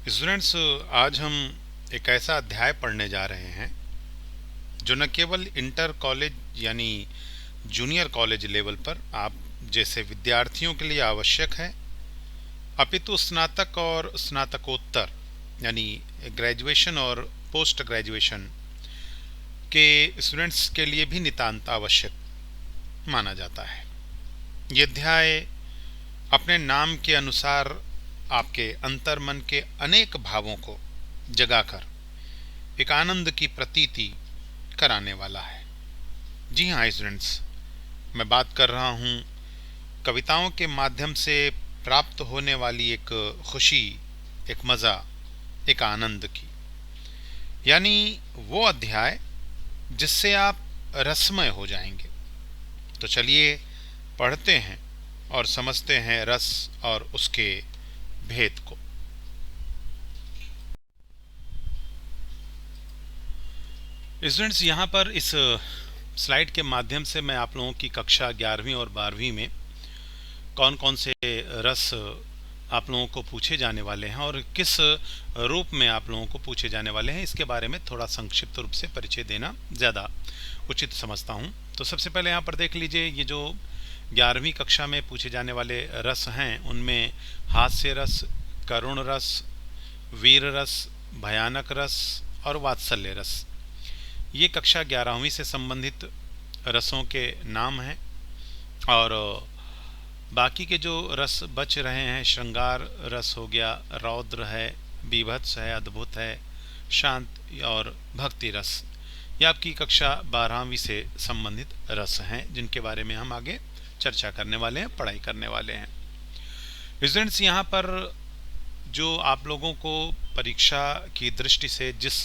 Students, आज हम एक ऐसा अध्याय पढ़ने जा रहे हैं जो न केवल इंटर कॉलेज यानी जूनियर कॉलेज लेवल पर आप जैसे विद्यार्थियों के लिए आवश्यक है, अपितु स्नातक और स्नातकोत्तर यानी ग्रेजुएशन और पोस्ट ग्रेजुएशन के स्टूडेंट्स के लिए भी नितांत आवश्यक माना जाता है। ये अध्याय अपने नाम के अनुसार आपके अंतर्मन के अनेक भावों को जगाकर एक आनंद की प्रतीति कराने वाला है। जी हाँ स्टूडेंट्स, मैं बात कर रहा हूँ कविताओं के माध्यम से प्राप्त होने वाली एक खुशी, एक मज़ा, एक आनंद की, यानी वो अध्याय जिससे आप रसमय हो जाएंगे। तो चलिए पढ़ते हैं और समझते हैं रस और उसके भेद को। स्टूडेंट्स, यहाँ पर इस स्लाइड के माध्यम से मैं आप लोगों की कक्षा 11वीं और 12वीं में कौन कौन से रस आप लोगों को पूछे जाने वाले हैं और किस रूप में आप लोगों को पूछे जाने वाले हैं, इसके बारे में थोड़ा संक्षिप्त रूप से परिचय देना ज़्यादा उचित समझता हूँ। तो सबसे पहले यहाँ पर देख लीजिए, ये जो 11वीं कक्षा में पूछे जाने वाले रस हैं उनमें हास्य रस, करुण रस, वीर रस, भयानक रस और वात्सल्य रस, ये कक्षा 11वीं से संबंधित रसों के नाम हैं। और बाकी के जो रस बच रहे हैं, श्रृंगार रस हो गया, रौद्र है, बीभत्स है, अद्भुत है, शांत और भक्ति रस, ये आपकी कक्षा 12वीं से संबंधित रस हैं जिनके बारे में हम आगे चर्चा करने वाले हैं, पढ़ाई करने वाले हैं। स्टूडेंट्स, यहाँ पर जो आप लोगों को परीक्षा की दृष्टि से जिस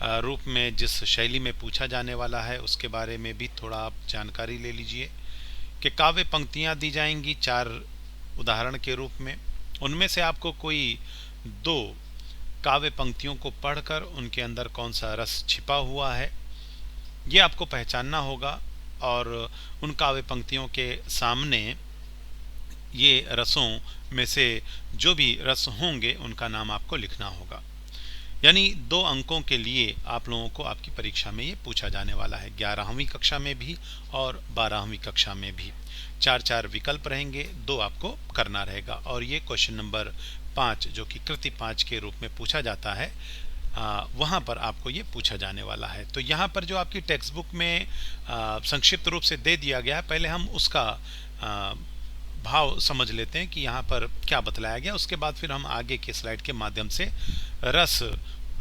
रूप में, जिस शैली में पूछा जाने वाला है उसके बारे में भी थोड़ा आप जानकारी ले लीजिए कि काव्य पंक्तियाँ दी जाएंगी 4 उदाहरण के रूप में। उनमें से आपको कोई 2 काव्य पंक्तियों को पढ़कर उनके अंदर कौन सा रस छिपा हुआ है ये आपको पहचानना होगा और उन काव्य पंक्तियों के सामने ये रसों में से जो भी रस होंगे उनका नाम आपको लिखना होगा। यानी 2 अंकों के लिए आप लोगों को आपकी परीक्षा में ये पूछा जाने वाला है, 11वीं कक्षा में भी और 12वीं कक्षा में भी। 4 विकल्प रहेंगे, 2 आपको करना रहेगा और ये क्वेश्चन नंबर 5 जो कि कृति 5 के रूप में पूछा जाता है, वहाँ पर आपको ये पूछा जाने वाला है। तो यहाँ पर जो आपकी टेक्स्ट बुक में संक्षिप्त रूप से दे दिया गया है, पहले हम उसका भाव समझ लेते हैं कि यहाँ पर क्या बतलाया गया, उसके बाद फिर हम आगे के स्लाइड के माध्यम से रस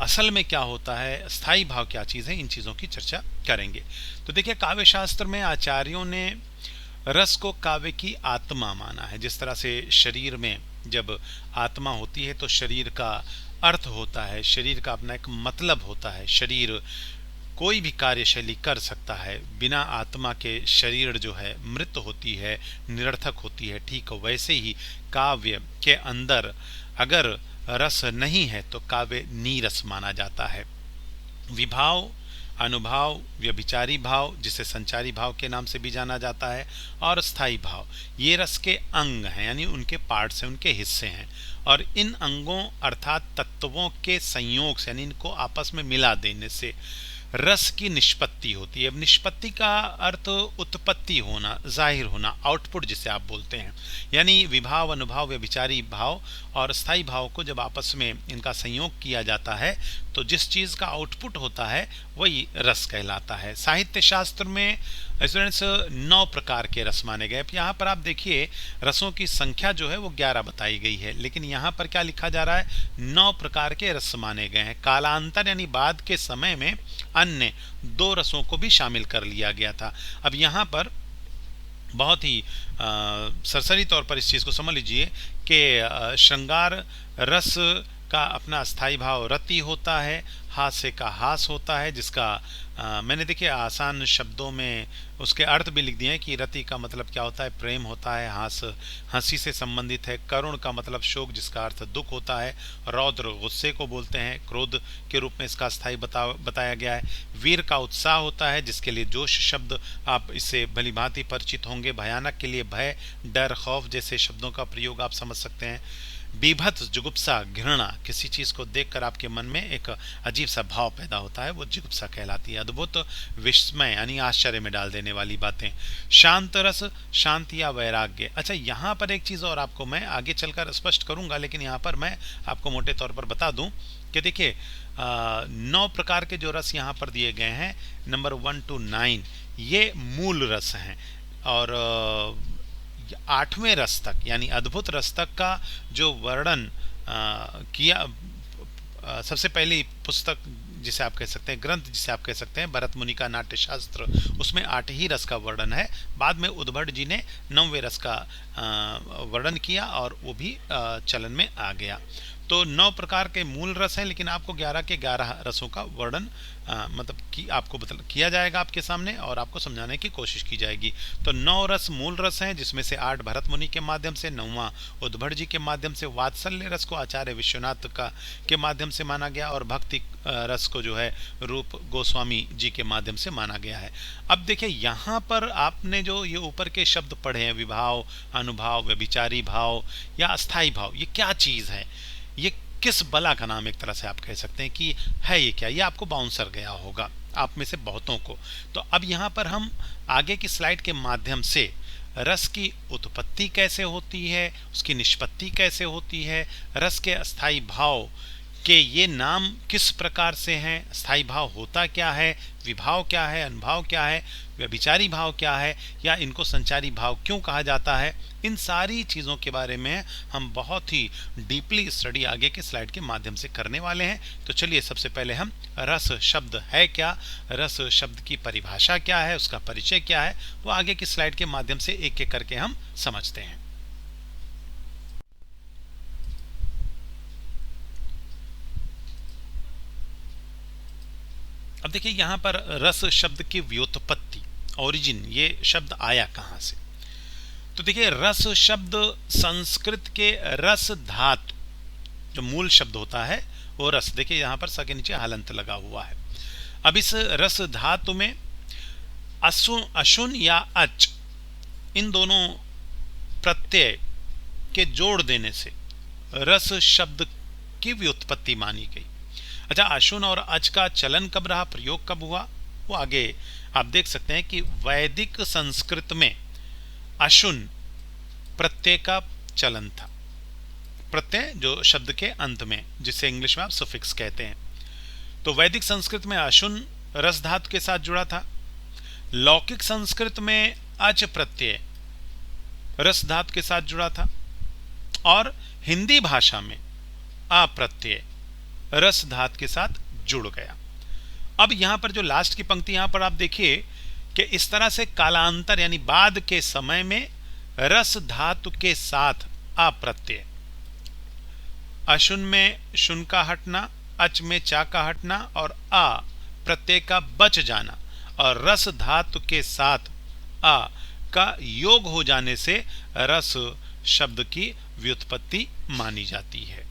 असल में क्या होता है, स्थायी भाव क्या चीज़ है, इन चीज़ों की चर्चा करेंगे। तो देखिए, काव्य शास्त्र में आचार्यों ने रस को काव्य की आत्मा माना है। जिस तरह से शरीर में जब आत्मा होती है तो शरीर का अर्थ होता है, शरीर का अपना एक मतलब होता है, शरीर कोई भी कार्यशैली कर सकता है, बिना आत्मा के शरीर जो है मृत होती है, निरर्थक होती है। ठीक वैसे ही काव्य के अंदर अगर रस नहीं है तो काव्य नीरस माना जाता है। विभाव, अनुभाव, व्यभिचारी भाव जिसे संचारी भाव के नाम से भी जाना जाता है, और स्थायी भाव, ये रस के अंग हैं, यानी उनके पार्ट्स हैं, उनके हिस्से हैं। और इन अंगों अर्थात तत्वों के संयोग से, यानी इनको आपस में मिला देने से रस की निष्पत्ति होती है। अब निष्पत्ति का अर्थ उत्पत्ति होना, जाहिर होना, आउटपुट जिसे आप बोलते हैं। यानी विभाव, अनुभाव, व्यभिचारी भाव और स्थायी भाव को जब आपस में इनका संयोग किया जाता है तो जिस चीज़ का आउटपुट होता है वही रस कहलाता है। साहित्य शास्त्र में स्टूडेंट्स 9 प्रकार के रस माने गए। यहाँ पर आप देखिए, रसों की संख्या जो है वो 11 बताई गई है, लेकिन यहाँ पर क्या लिखा जा रहा है, 9 प्रकार के रस माने गए हैं। कालांतर यानी बाद के समय में अन्य 2 रसों को भी शामिल कर लिया गया था। अब यहाँ पर बहुत ही सरसरी तौर पर इस चीज़ को समझ लीजिए कि श्रृंगार रस का अपना स्थायी भाव रति होता है, हास्य का हास होता है, जिसका मैंने देखिए आसान शब्दों में उसके अर्थ भी लिख दिए हैं कि रति का मतलब क्या होता है, प्रेम होता है, हास हंसी से संबंधित है, करुण का मतलब शोक जिसका अर्थ दुख होता है, रौद्र गुस्से को बोलते हैं, क्रोध के रूप में इसका स्थायी बताया गया है, वीर का उत्साह होता है जिसके लिए जोश शब्द आप इससे भली भांति परिचित होंगे, भयानक के लिए भय, डर, खौफ जैसे शब्दों का प्रयोग आप समझ सकते हैं, बीभत्स, जुगुप्सा, घृणा, किसी चीज को देखकर आपके मन में एक अजीब सा भाव पैदा होता है, वो जुगुप्सा कहलाती है। अद्भुत, विस्मय यानी आश्चर्य में डाल देने वाली बातें। शांत रस, शांति या वैराग्य। अच्छा, यहाँ पर एक चीज और आपको मैं आगे चलकर स्पष्ट करूंगा, लेकिन यहाँ पर मैं आपको मोटे तौर पर बता दूं कि देखिए 9 प्रकार के जो रस यहाँ पर दिए गए हैं, नंबर 1 to 9, ये मूल रस हैं। और 8वें रस तक यानी अद्भुत रस तक का जो वर्णन किया, सबसे पहली पुस्तक जिसे आप कह सकते हैं, ग्रंथ जिसे आप कह सकते हैं, भरत मुनि का नाट्य शास्त्र, उसमें 8 ही रस का वर्णन है। बाद में उद्भट जी ने 9वें रस का वर्णन किया और वो भी चलन में आ गया। तो 9 प्रकार के मूल रस हैं, लेकिन आपको 11 के 11 रसों का वर्णन मतलब कि आपको किया जाएगा आपके सामने और आपको समझाने की कोशिश की जाएगी। तो 9 रस मूल रस हैं, जिसमें से 8 भरत मुनि के माध्यम से, 9वां उद्भट जी के माध्यम से, वात्सल्य रस को आचार्य विश्वनाथ का के माध्यम से माना गया और भक्ति रस को जो है रूप गोस्वामी जी के माध्यम से माना गया है। अब देखिए यहाँ पर आपने जो ये ऊपर के शब्द पढ़े हैं, विभाव, अनुभाव, व्यभिचारी भाव या अस्थाई भाव, ये क्या चीज है, ये किस बला का नाम एक तरह से आप कह सकते हैं कि है ये क्या, ये आपको बाउंसर गया होगा आप में से बहुतों को। तो अब यहाँ पर हम आगे की स्लाइड के माध्यम से रस की उत्पत्ति कैसे होती है, उसकी निष्पत्ति कैसे होती है, रस के अस्थाई भाव के ये नाम किस प्रकार से हैं, स्थायी भाव होता क्या है, विभाव क्या है, अनुभाव क्या है, व्यभिचारी भाव क्या है, या इनको संचारी भाव क्यों कहा जाता है, इन सारी चीज़ों के बारे में हम बहुत ही डीपली स्टडी आगे के स्लाइड के माध्यम से करने वाले हैं। तो चलिए सबसे पहले हम रस शब्द है क्या, रस शब्द की परिभाषा क्या है, उसका परिचय क्या है, वो आगे की स्लाइड के माध्यम से एक एक करके हम समझते हैं। अब देखिए यहाँ पर रस शब्द की व्युत्पत्ति, ओरिजिन, ये शब्द आया कहाँ से। तो देखिए रस शब्द संस्कृत के रस धातु, जो मूल शब्द होता है वो रस, देखिए यहाँ पर स के नीचे हलंत लगा हुआ है। अब इस रस धातु में अशुन या अच, इन दोनों प्रत्यय के जोड़ देने से रस शब्द की व्युत्पत्ति मानी गई। अच्छा, अशुन और अच का चलन कब रहा, प्रयोग कब हुआ, वो आगे आप देख सकते हैं कि वैदिक संस्कृत में अशुन प्रत्यय का चलन था। प्रत्यय जो शब्द के अंत में, जिसे इंग्लिश में आप सफिक्स कहते हैं। तो वैदिक संस्कृत में अशुन रस धातु के साथ जुड़ा था। लौकिक संस्कृत में अच प्रत्यय रस धातु के साथ जुड़ा था और हिंदी भाषा में आ प्रत्यय रस धातु के साथ जुड़ गया। अब यहां पर जो लास्ट की पंक्ति यहां पर आप देखिए कि इस तरह से कालांतर यानी बाद के समय में रस धातु के साथ आ प्रत्यय, अशुन में शुन का हटना, अच में चा का हटना और आ प्रत्यय का बच जाना और रस धातु के साथ आ का योग हो जाने से रस शब्द की व्युत्पत्ति मानी जाती है।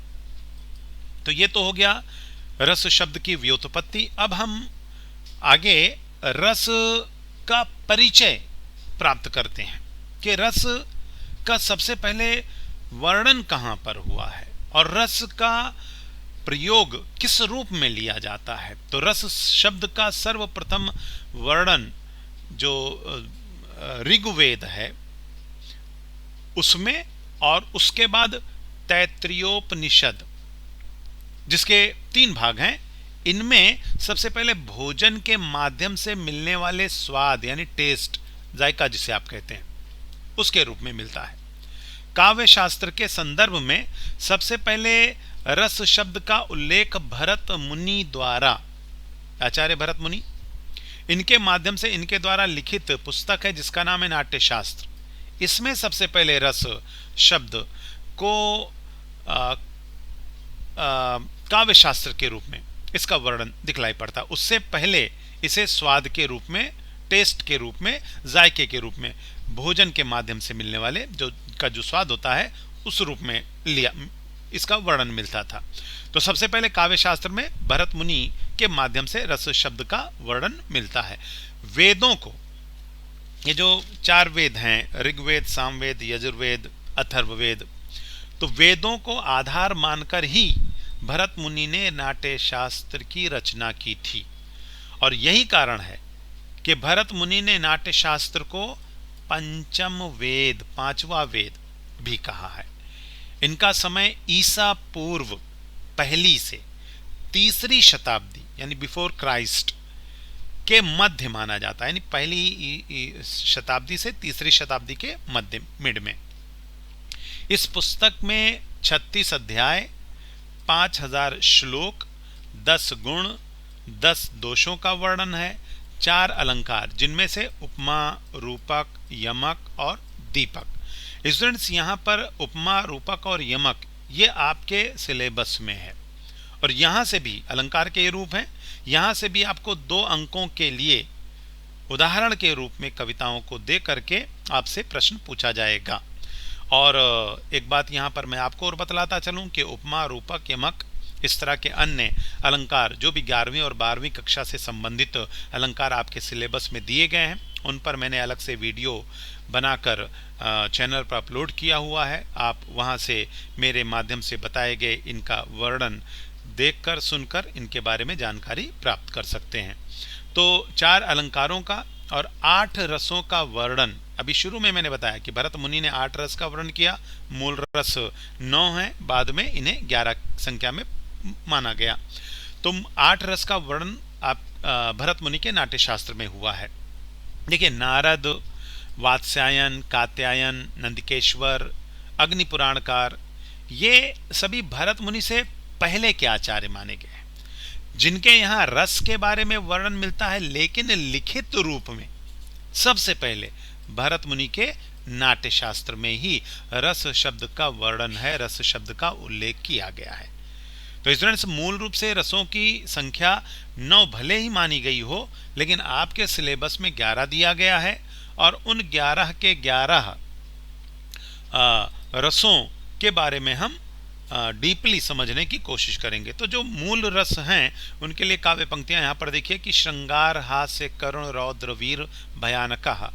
तो ये तो हो गया रस शब्द की व्युत्पत्ति। अब हम आगे रस का परिचय प्राप्त करते हैं कि रस का सबसे पहले वर्णन कहाँ पर हुआ है और रस का प्रयोग किस रूप में लिया जाता है। तो रस शब्द का सर्वप्रथम वर्णन जो ऋग्वेद है उसमें, और उसके बाद तैत्तिरीयोपनिषद, जिसके 3 भाग हैं, इनमें सबसे पहले भोजन के माध्यम से मिलने वाले स्वाद यानी टेस्ट, जायका जिसे आप कहते हैं, उसके रूप में मिलता है। काव्य शास्त्र के संदर्भ में सबसे पहले रस शब्द का उल्लेख भरत मुनि द्वारा, आचार्य भरत मुनि, इनके माध्यम से इनके द्वारा लिखित पुस्तक है जिसका नाम है नाट्य शास्त्र। इसमें सबसे पहले रस शब्द को काव्य शास्त्र के रूप में इसका वर्णन दिखलाई पड़ता। उससे पहले इसे स्वाद के रूप में, टेस्ट के रूप में, जायके के रूप में, भोजन के माध्यम से मिलने वाले जो स्वाद होता है उस रूप में लिया, इसका वर्णन मिलता था। तो सबसे पहले काव्य शास्त्र में भरत मुनि के माध्यम से रस शब्द का वर्णन मिलता है। वेदों को, ये जो 4 वेद हैं, ऋग्वेद, सामवेद, यजुर्वेद, अथर्ववेद, तो वेदों को आधार मानकर ही भरत मुनि ने नाट्य शास्त्र की रचना की थी। और यही कारण है कि भरत मुनि ने नाट्य शास्त्र को पंचम वेद, पांचवा वेद भी कहा है। इनका समय ईसा पूर्व पहली से तीसरी शताब्दी यानी बिफोर क्राइस्ट के मध्य माना जाता है, यानी पहली शताब्दी से तीसरी शताब्दी के मध्य, मिड में। इस पुस्तक में 36 अध्याय, 5000 श्लोक, 10 गुण, 10 दोषों का वर्णन है, 4 अलंकार जिनमें से उपमा, रूपक, यमक और दीपक। स्टूडेंट्स, यहाँ पर उपमा, रूपक और यमक ये आपके सिलेबस में है, और यहाँ से भी अलंकार के रूप हैं। यहाँ से भी आपको 2 अंकों के लिए उदाहरण के रूप में कविताओं को दे करके आपसे प्रश्न पूछा जाएगा। और एक बात यहाँ पर मैं आपको और बतलाता चलूँ कि उपमा, रूपक, यमक इस तरह के अन्य अलंकार जो भी 11वीं और 12वीं कक्षा से संबंधित अलंकार आपके सिलेबस में दिए गए हैं, उन पर मैंने अलग से वीडियो बनाकर चैनल पर अपलोड किया हुआ है। आप वहां से मेरे माध्यम से बताए गए इनका वर्णन देखकर, सुनकर इनके बारे में जानकारी प्राप्त कर सकते हैं। तो 4 अलंकारों का और 8 रसों का वर्णन, अभी शुरू में मैंने बताया कि भरत मुनि ने 8 रस का वर्णन किया, मूल रस 9 हैं, बाद में इन्हें 11 संख्या में माना गया। तो 8 रस का वर्णन आप भरत मुनि के नाट्य शास्त्र में हुआ है। देखिए, नारद, वात्स्यायन, कात्यायन, नंदिकेश्वर, अग्नि पुराणकार, ये सभी भरत मुनि से पहले के आचार्य माने गए हैं, जिनके यहाँ रस के बारे में वर्णन मिलता है, लेकिन लिखित रूप में सबसे पहले भरत मुनि के नाट्य शास्त्र में ही रस शब्द का वर्णन है, रस शब्द का उल्लेख किया गया है। तो स्टूडेंट्स, मूल रूप से रसों की संख्या 9 भले ही मानी गई हो, लेकिन आपके सिलेबस में 11 दिया गया है, और उन 11 के 11 रसों के बारे में हम डीपली समझने की कोशिश करेंगे। तो जो मूल रस हैं उनके लिए काव्य पंक्तियां यहाँ पर देखिए कि श्रृंगार, हास्य, करुण, रौद्र, वीर, भयानकः,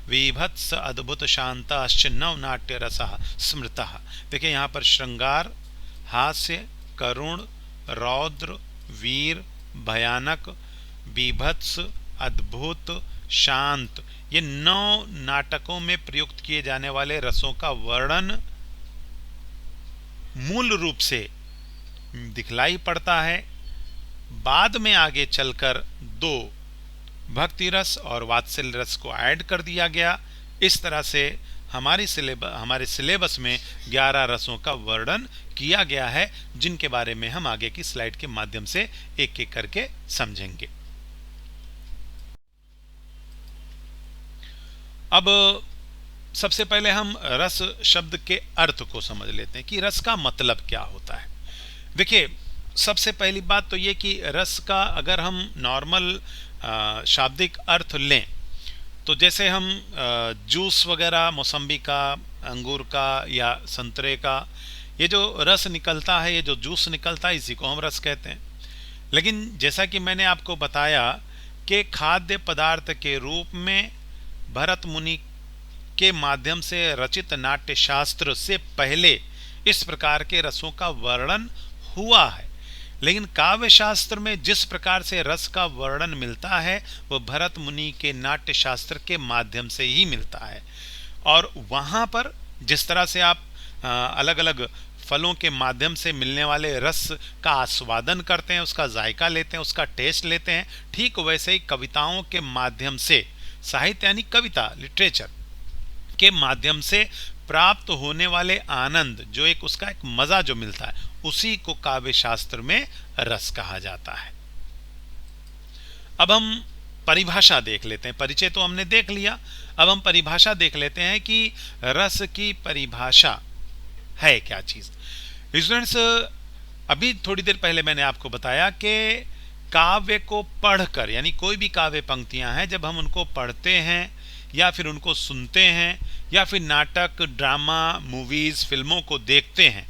विभत्स, अद्भुत, शांताश्च नव नाट्य रसः स्मृतः। देखिए यहाँ पर श्रृंगार, हास्य, करुण, रौद्र, वीर, भयानक, विभत्स, अद्भुत, शांत, ये 9 नाटकों में प्रयुक्त किए जाने वाले रसों का वर्णन मूल रूप से दिखलाई पड़ता है। बाद में आगे चलकर 2 भक्ति रस और वात्सल्य रस को ऐड कर दिया गया। इस तरह से हमारे सिलेबस में 11 रसों का वर्णन किया गया है, जिनके बारे में हम आगे की स्लाइड के माध्यम से एक एक करके समझेंगे। अब सबसे पहले हम रस शब्द के अर्थ को समझ लेते हैं कि रस का मतलब क्या होता है। देखिए, सबसे पहली बात तो ये कि रस का अगर हम नॉर्मल शाब्दिक अर्थ लें, तो जैसे हम जूस वगैरह, मौसम्बी का, अंगूर का या संतरे का, ये जो रस निकलता है, ये जो जूस निकलता है, इसी को हम रस कहते हैं। लेकिन जैसा कि मैंने आपको बताया कि खाद्य पदार्थ के रूप में भरत मुनि के माध्यम से रचित नाट्य शास्त्र से पहले इस प्रकार के रसों का वर्णन हुआ है, लेकिन काव्य शास्त्र में जिस प्रकार से रस का वर्णन मिलता है वह भरत मुनि के नाट्य शास्त्र के माध्यम से ही मिलता है। और वहाँ पर जिस तरह से आप अलग अलग फलों के माध्यम से मिलने वाले रस का आस्वादन करते हैं, उसका जायका लेते हैं, उसका टेस्ट लेते हैं, ठीक वैसे ही कविताओं के माध्यम से, साहित्य यानी कविता, लिटरेचर के माध्यम से प्राप्त होने वाले आनंद, जो एक उसका एक मजा जो मिलता है, उसी को काव्य शास्त्र में रस कहा जाता है। अब हम परिभाषा देख लेते हैं। परिचय तो हमने देख लिया, अब हम परिभाषा देख लेते हैं कि रस की परिभाषा है क्या चीज। स्टूडेंट्स, अभी थोड़ी देर पहले मैंने आपको बताया कि काव्य को पढ़कर, यानी कोई भी काव्य पंक्तियां हैं, जब हम उनको पढ़ते हैं या फिर उनको सुनते हैं या फिर नाटक, ड्रामा, मूवीज, फिल्मों को देखते हैं,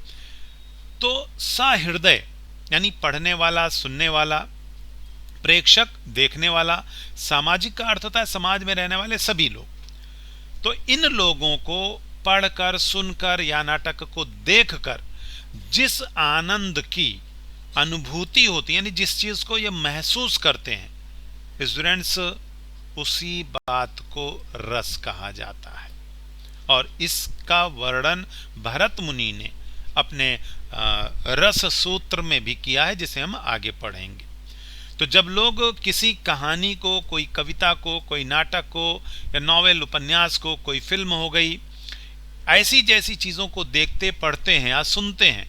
तो सहृदय यानी पढ़ने वाला, सुनने वाला, प्रेक्षक, देखने वाला, सामाजिक का अर्थ होता है समाज में रहने वाले सभी लोग, तो इन लोगों को पढ़कर, सुनकर या नाटक को देखकर जिस आनंद की अनुभूति होती है, यानी जिस चीज को ये महसूस करते हैं स्टूडेंट्स, उसी बात को रस कहा जाता है। और इसका वर्णन भरत मुनि ने अपने रस सूत्र में भी किया है, जिसे हम आगे पढ़ेंगे। तो जब लोग किसी कहानी को, कोई कविता को, कोई नाटक को या नॉवेल, उपन्यास को, कोई फिल्म हो गई, ऐसी जैसी चीजों को देखते, पढ़ते हैं या सुनते हैं,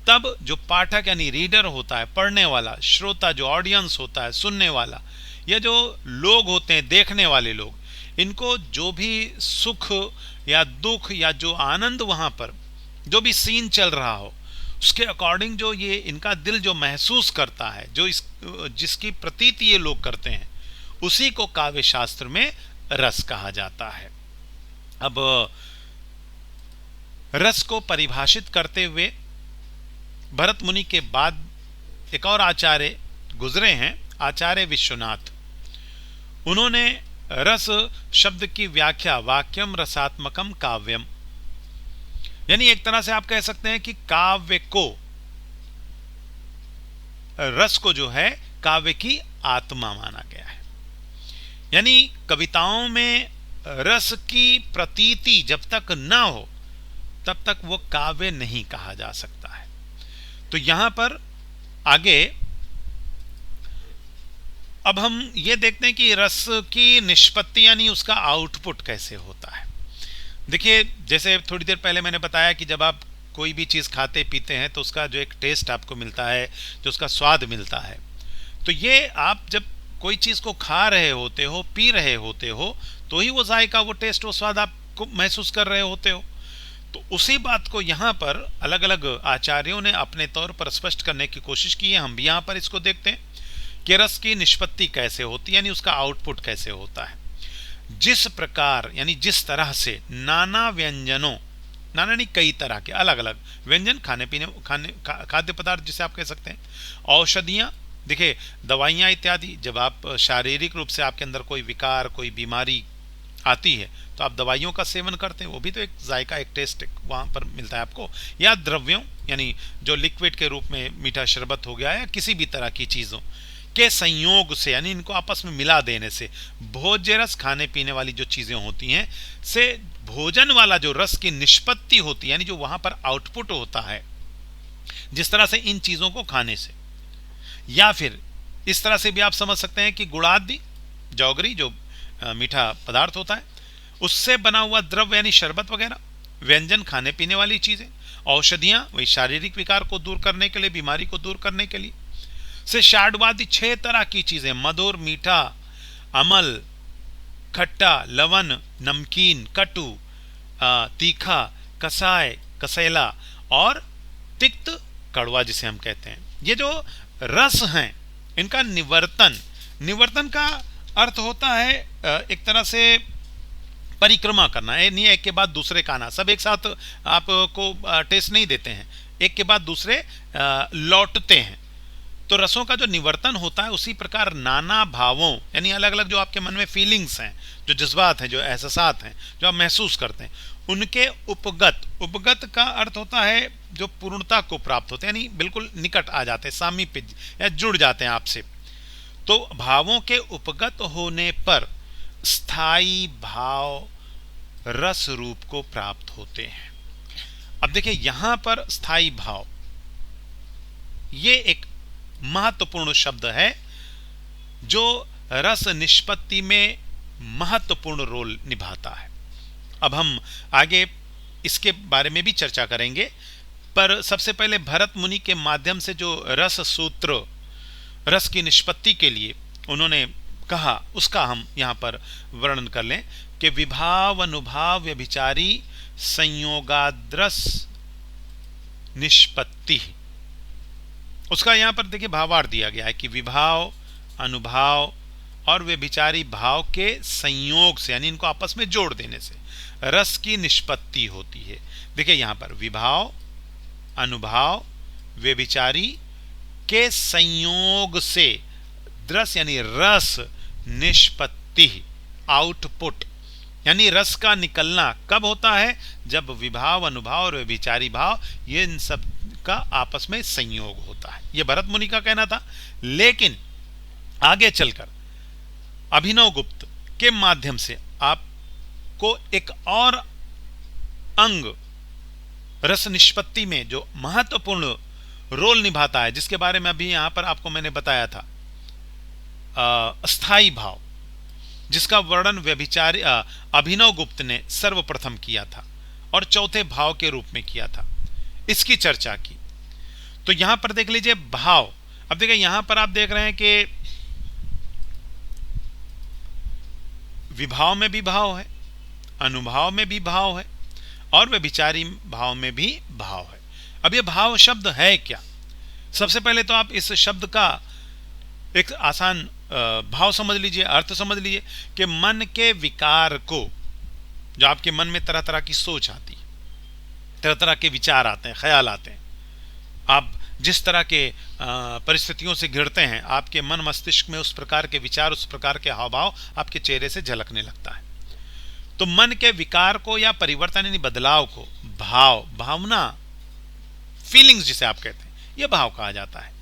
तब जो पाठक यानी रीडर होता है, पढ़ने वाला, श्रोता जो ऑडियंस होता है, सुनने वाला, या जो लोग होते हैं, देखने वाले लोग, इनको जो भी सुख या दुख या जो आनंद वहां पर जो भी सीन चल रहा हो, उसके अकॉर्डिंग जो ये इनका दिल जो महसूस करता है, जो जिसकी प्रतीति ये लोग करते हैं, उसी को काव्य शास्त्र में रस कहा जाता है। अब रस को परिभाषित करते हुए भरत मुनि के बाद एक और आचार्य गुजरे हैं, आचार्य विश्वनाथ। उन्होंने रस शब्द की व्याख्या वाक्यम रसात्मकम काव्यम, यानी एक तरह से आप कह सकते हैं कि काव्य को, रस को जो है काव्य की आत्मा माना गया है। यानी कविताओं में रस की प्रतीति जब तक ना हो तब तक वो काव्य नहीं कहा जा सकता है। तो यहां पर आगे अब हम ये देखते हैं कि रस की निष्पत्ति यानी उसका आउटपुट कैसे होता है। देखिए, जैसे थोड़ी देर पहले मैंने बताया कि जब आप कोई भी चीज़ खाते पीते हैं तो उसका जो एक टेस्ट आपको मिलता है, जो उसका स्वाद मिलता है, तो ये आप जब कोई चीज़ को खा रहे होते हो, पी रहे होते हो, तो ही वो जायका, वो टेस्ट, वो स्वाद आपको महसूस कर रहे होते हो। तो उसी बात को यहाँ पर अलग अलग आचार्यों ने अपने तौर पर स्पष्ट करने की कोशिश की है। हम भी यहाँ पर इसको देखते हैं कि रस की निष्पत्ति कैसे होती है, यानी उसका आउटपुट कैसे होता है। जिस प्रकार यानी जिस तरह से नाना व्यंजनों, नाना नहीं कई तरह के अलग अलग व्यंजन, खाने पीने, खाद्य पदार्थ जिसे आप कह सकते हैं, औषधियाँ, देखिए दवाइयाँ इत्यादि, जब आप शारीरिक रूप से आपके अंदर कोई विकार, कोई बीमारी आती है तो आप दवाइयों का सेवन करते हैं, वो भी तो एक जायका, एक टेस्ट वहाँ पर मिलता है आपको। या द्रव्यों यानी जो लिक्विड के रूप में मीठा शरबत हो गया या किसी भी तरह की चीज़ों के संयोग से, यानी इनको आपस में मिला देने से, भोज्य रस, खाने पीने वाली जो चीज़ें होती हैं से भोजन वाला जो रस की निष्पत्ति होती है, यानी जो वहाँ पर आउटपुट होता है, जिस तरह से इन चीज़ों को खाने से, या फिर इस तरह से भी आप समझ सकते हैं कि गुड़ादि, जौगरी जो मीठा पदार्थ होता है, उससे बना हुआ द्रव्य यानी शरबत वगैरह, व्यंजन खाने पीने वाली चीज़ें, औषधियाँ वही शारीरिक विकार को दूर करने के लिए, बीमारी को दूर करने के लिए, से षाडवादी 6 तरह की चीज़ें, मधुर, मीठा, अमल, खट्टा, लवण, नमकीन, कटु, तीखा, कसाय, कसैला और तिक्त, कड़वा जिसे हम कहते हैं। ये जो रस हैं इनका निवर्तन, निवर्तन का अर्थ होता है एक तरह से परिक्रमा करना है, नहीं एक के बाद दूसरे का आना, सब एक साथ आपको टेस्ट नहीं देते हैं, एक के बाद दूसरे लौटते हैं। तो रसों का जो निवर्तन होता है, उसी प्रकार नाना भावों यानी अलग अलग जो आपके मन में फीलिंग्स हैं, जो जज्बात हैं, जो एहसास हैं, जो आप महसूस करते हैं, उनके उपगत, उपगत का अर्थ होता है जो पूर्णता को प्राप्त होते हैं, यानी बिल्कुल निकट आ जाते हैं, सामीप्य या जुड़ जाते हैं आपसे। तो भावों के उपगत होने पर स्थायी भाव रस रूप को प्राप्त होते हैं। अब देखिए यहां पर स्थायी भाव, ये एक महत्वपूर्ण शब्द है जो रस निष्पत्ति में महत्वपूर्ण रोल निभाता है। अब हम आगे इसके बारे में भी चर्चा करेंगे, पर सबसे पहले भरत मुनि के माध्यम से जो रस सूत्र, रस की निष्पत्ति के लिए उन्होंने कहा, उसका हम यहाँ पर वर्णन कर लें कि विभाव अनुभाव व्यभिचारी संयोगाद्रस निष्पत्ति। उसका यहाँ पर देखिए भावार्थ दिया गया है कि विभाव, अनुभाव और व्यभिचारी भाव के संयोग से, यानी इनको आपस में जोड़ देने से रस की निष्पत्ति होती है। देखिए यहाँ पर विभाव, अनुभाव, व्यभिचारी के संयोग से द्रस यानी रस निष्पत्ति, आउटपुट, यानी रस का निकलना कब होता है? जब विभाव, अनुभाव और व्यभिचारी भाव, ये इन सब का आपस में संयोग होता है। ये भरत मुनि का कहना था। लेकिन आगे चलकर अभिनव गुप्त के माध्यम से आपको एक और अंग रस निष्पत्ति में जो महत्वपूर्ण रोल निभाता है, जिसके बारे में अभी यहां पर आपको मैंने बताया था, अस्थाई भाव, जिसका वर्णन व्यभिचारी अभिनव गुप्त ने सर्वप्रथम किया था और चौथे भाव के रूप में किया था, इसकी चर्चा की। तो यहां पर देख लीजिए भाव। अब देखिए यहां पर आप देख रहे हैं कि विभाव में भी भाव है, अनुभाव में भी भाव है और व्यभिचारी भाव में भी भाव है। अब ये भाव शब्द है क्या? सबसे पहले तो आप इस शब्द का एक आसान भाव समझ लीजिए, अर्थ समझ लीजिए कि मन के विकार को, जो आपके मन में तरह तरह की सोच आती है, तरह तरह के विचार आते हैं, ख्याल आते हैं, आप जिस तरह के परिस्थितियों से घिरते हैं, आपके मन मस्तिष्क में उस प्रकार के विचार, उस प्रकार के हाव भाव आपके चेहरे से झलकने लगता है। तो मन के विकार को या परिवर्तन यानी बदलाव को भाव, भावना, फीलिंग्स जिसे आप कहते हैं, यह भाव कहा जाता है।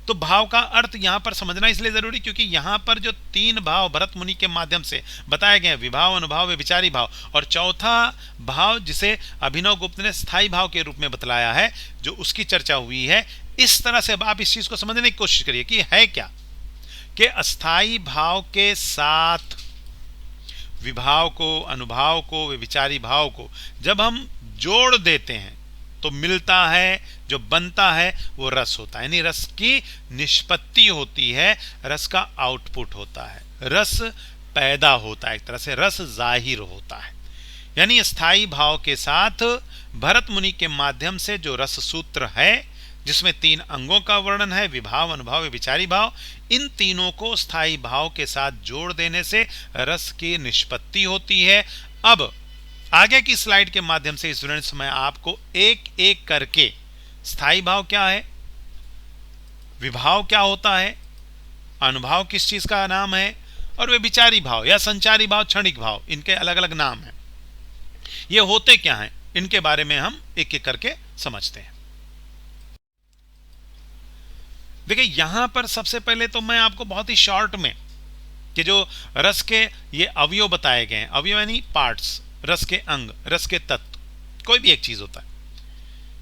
तो भाव का अर्थ यहां पर समझना इसलिए जरूरी क्योंकि यहां पर जो तीन भाव भरत मुनि के माध्यम से बताए गए, विभाव, अनुभाव, व्यभिचारी भाव, और चौथा भाव जिसे अभिनव गुप्त ने स्थायी भाव के रूप में बतलाया है, जो उसकी चर्चा हुई है, इस तरह से अब आप इस चीज को समझने की कोशिश करिए कि है क्या कि अस्थाई भाव के साथ विभाव को, अनुभाव को, व्यभिचारी भाव को जब हम जोड़ देते हैं तो मिलता है, जो बनता है वो रस होता है, यानी रस की निष्पत्ति होती है, रस का आउटपुट होता है, रस पैदा होता है, एक तरह से रस जाहिर होता है। यानी स्थायी भाव के साथ भरत मुनि के माध्यम से जो रस सूत्र है, जिसमें तीन अंगों का वर्णन है, विभाव, अनुभाव, व्यभिचारी भाव, इन तीनों को स्थायी भाव के साथ जोड़ देने से रस की निष्पत्ति होती है। अब आगे की स्लाइड के माध्यम से स्टूडेंट्स मैं आपको एक एक करके स्थायी भाव क्या है, विभाव क्या होता है, अनुभाव किस चीज का नाम है, और व्यभिचारी भाव या संचारी भाव, क्षणिक भाव, इनके अलग अलग नाम हैं, ये होते क्या हैं, इनके बारे में हम एक एक करके समझते हैं। देखिए यहां पर सबसे पहले तो मैं आपको बहुत ही शॉर्ट में कि जो रस के ये अवयव बताए गए हैं, अवयव यानी पार्ट्स, रस के अंग, रस के तत्व, कोई भी एक चीज होता है,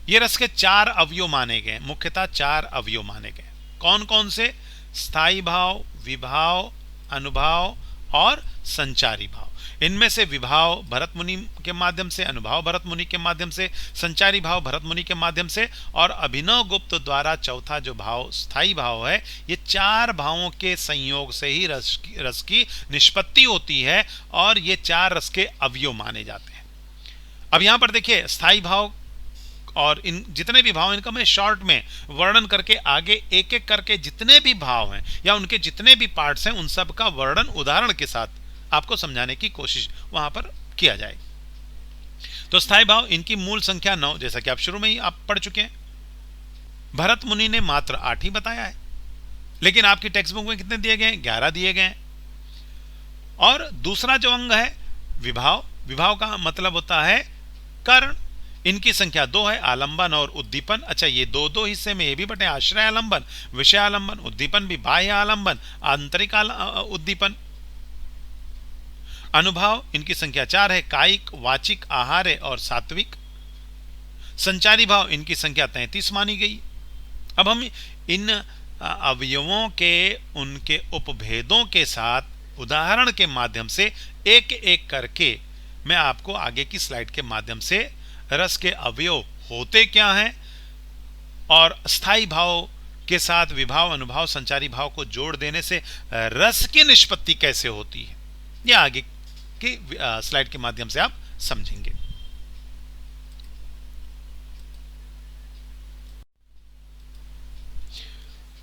ये रस के चार अवयव माने गए, मुख्यतः चार अवयव माने गए। कौन कौन से? स्थायी भाव, विभाव, अनुभाव और संचारी भाव। इनमें से विभाव भरत मुनि के माध्यम से, अनुभाव भरत मुनि के माध्यम से, संचारी भाव भरत मुनि के माध्यम से, और अभिनव गुप्त द्वारा चौथा जो भाव स्थायी भाव है, ये चार भावों के संयोग से ही रस की निष्पत्ति होती है और ये चार रस के अवयव माने जाते हैं। अब यहां पर देखिए स्थायी भाव और इन जितने भी भाव, इनका मैं शॉर्ट में वर्णन करके आगे एक एक करके जितने भी भाव हैं या उनके जितने भी पार्ट्स हैं, उन सब का वर्णन उदाहरण के साथ आपको समझाने की कोशिश वहां पर किया जाए। तो स्थायी भाव, इनकी मूल संख्या 9, जैसा कि आप शुरू में ही आप पढ़ चुके हैं। भरत मुनि ने मात्र 8 ही बताया है, लेकिन आपकी टेक्स्ट बुक में कितने दिए गए? 11 दिए गए हैं। और दूसरा जो अंग है विभाव, विभाव का मतलब होता है कारण, इनकी संख्या 2 है, आलंबन और उद्दीपन। अच्छा, ये दो दो हिस्से में ये भी बटे, आश्रय आलंबन, विषय आलंबन, उद्दीपन भी, बाह्य आलंबन, आंतरिक उद्दीपन। अनुभाव, इनकी संख्या 4 है, कायिक, वाचिक, आहार्य और सात्विक। संचारी भाव, इनकी संख्या 33 मानी गई। अब हम इन अवयवों के उनके उपभेदों के साथ उदाहरण के माध्यम से एक एक करके मैं आपको आगे की स्लाइड के माध्यम से रस के अवयव होते क्या हैं और स्थायी भाव के साथ विभाव, अनुभाव, संचारी भाव को जोड़ देने से रस की निष्पत्ति कैसे होती है, यह आगे की स्लाइड के माध्यम से आप समझेंगे।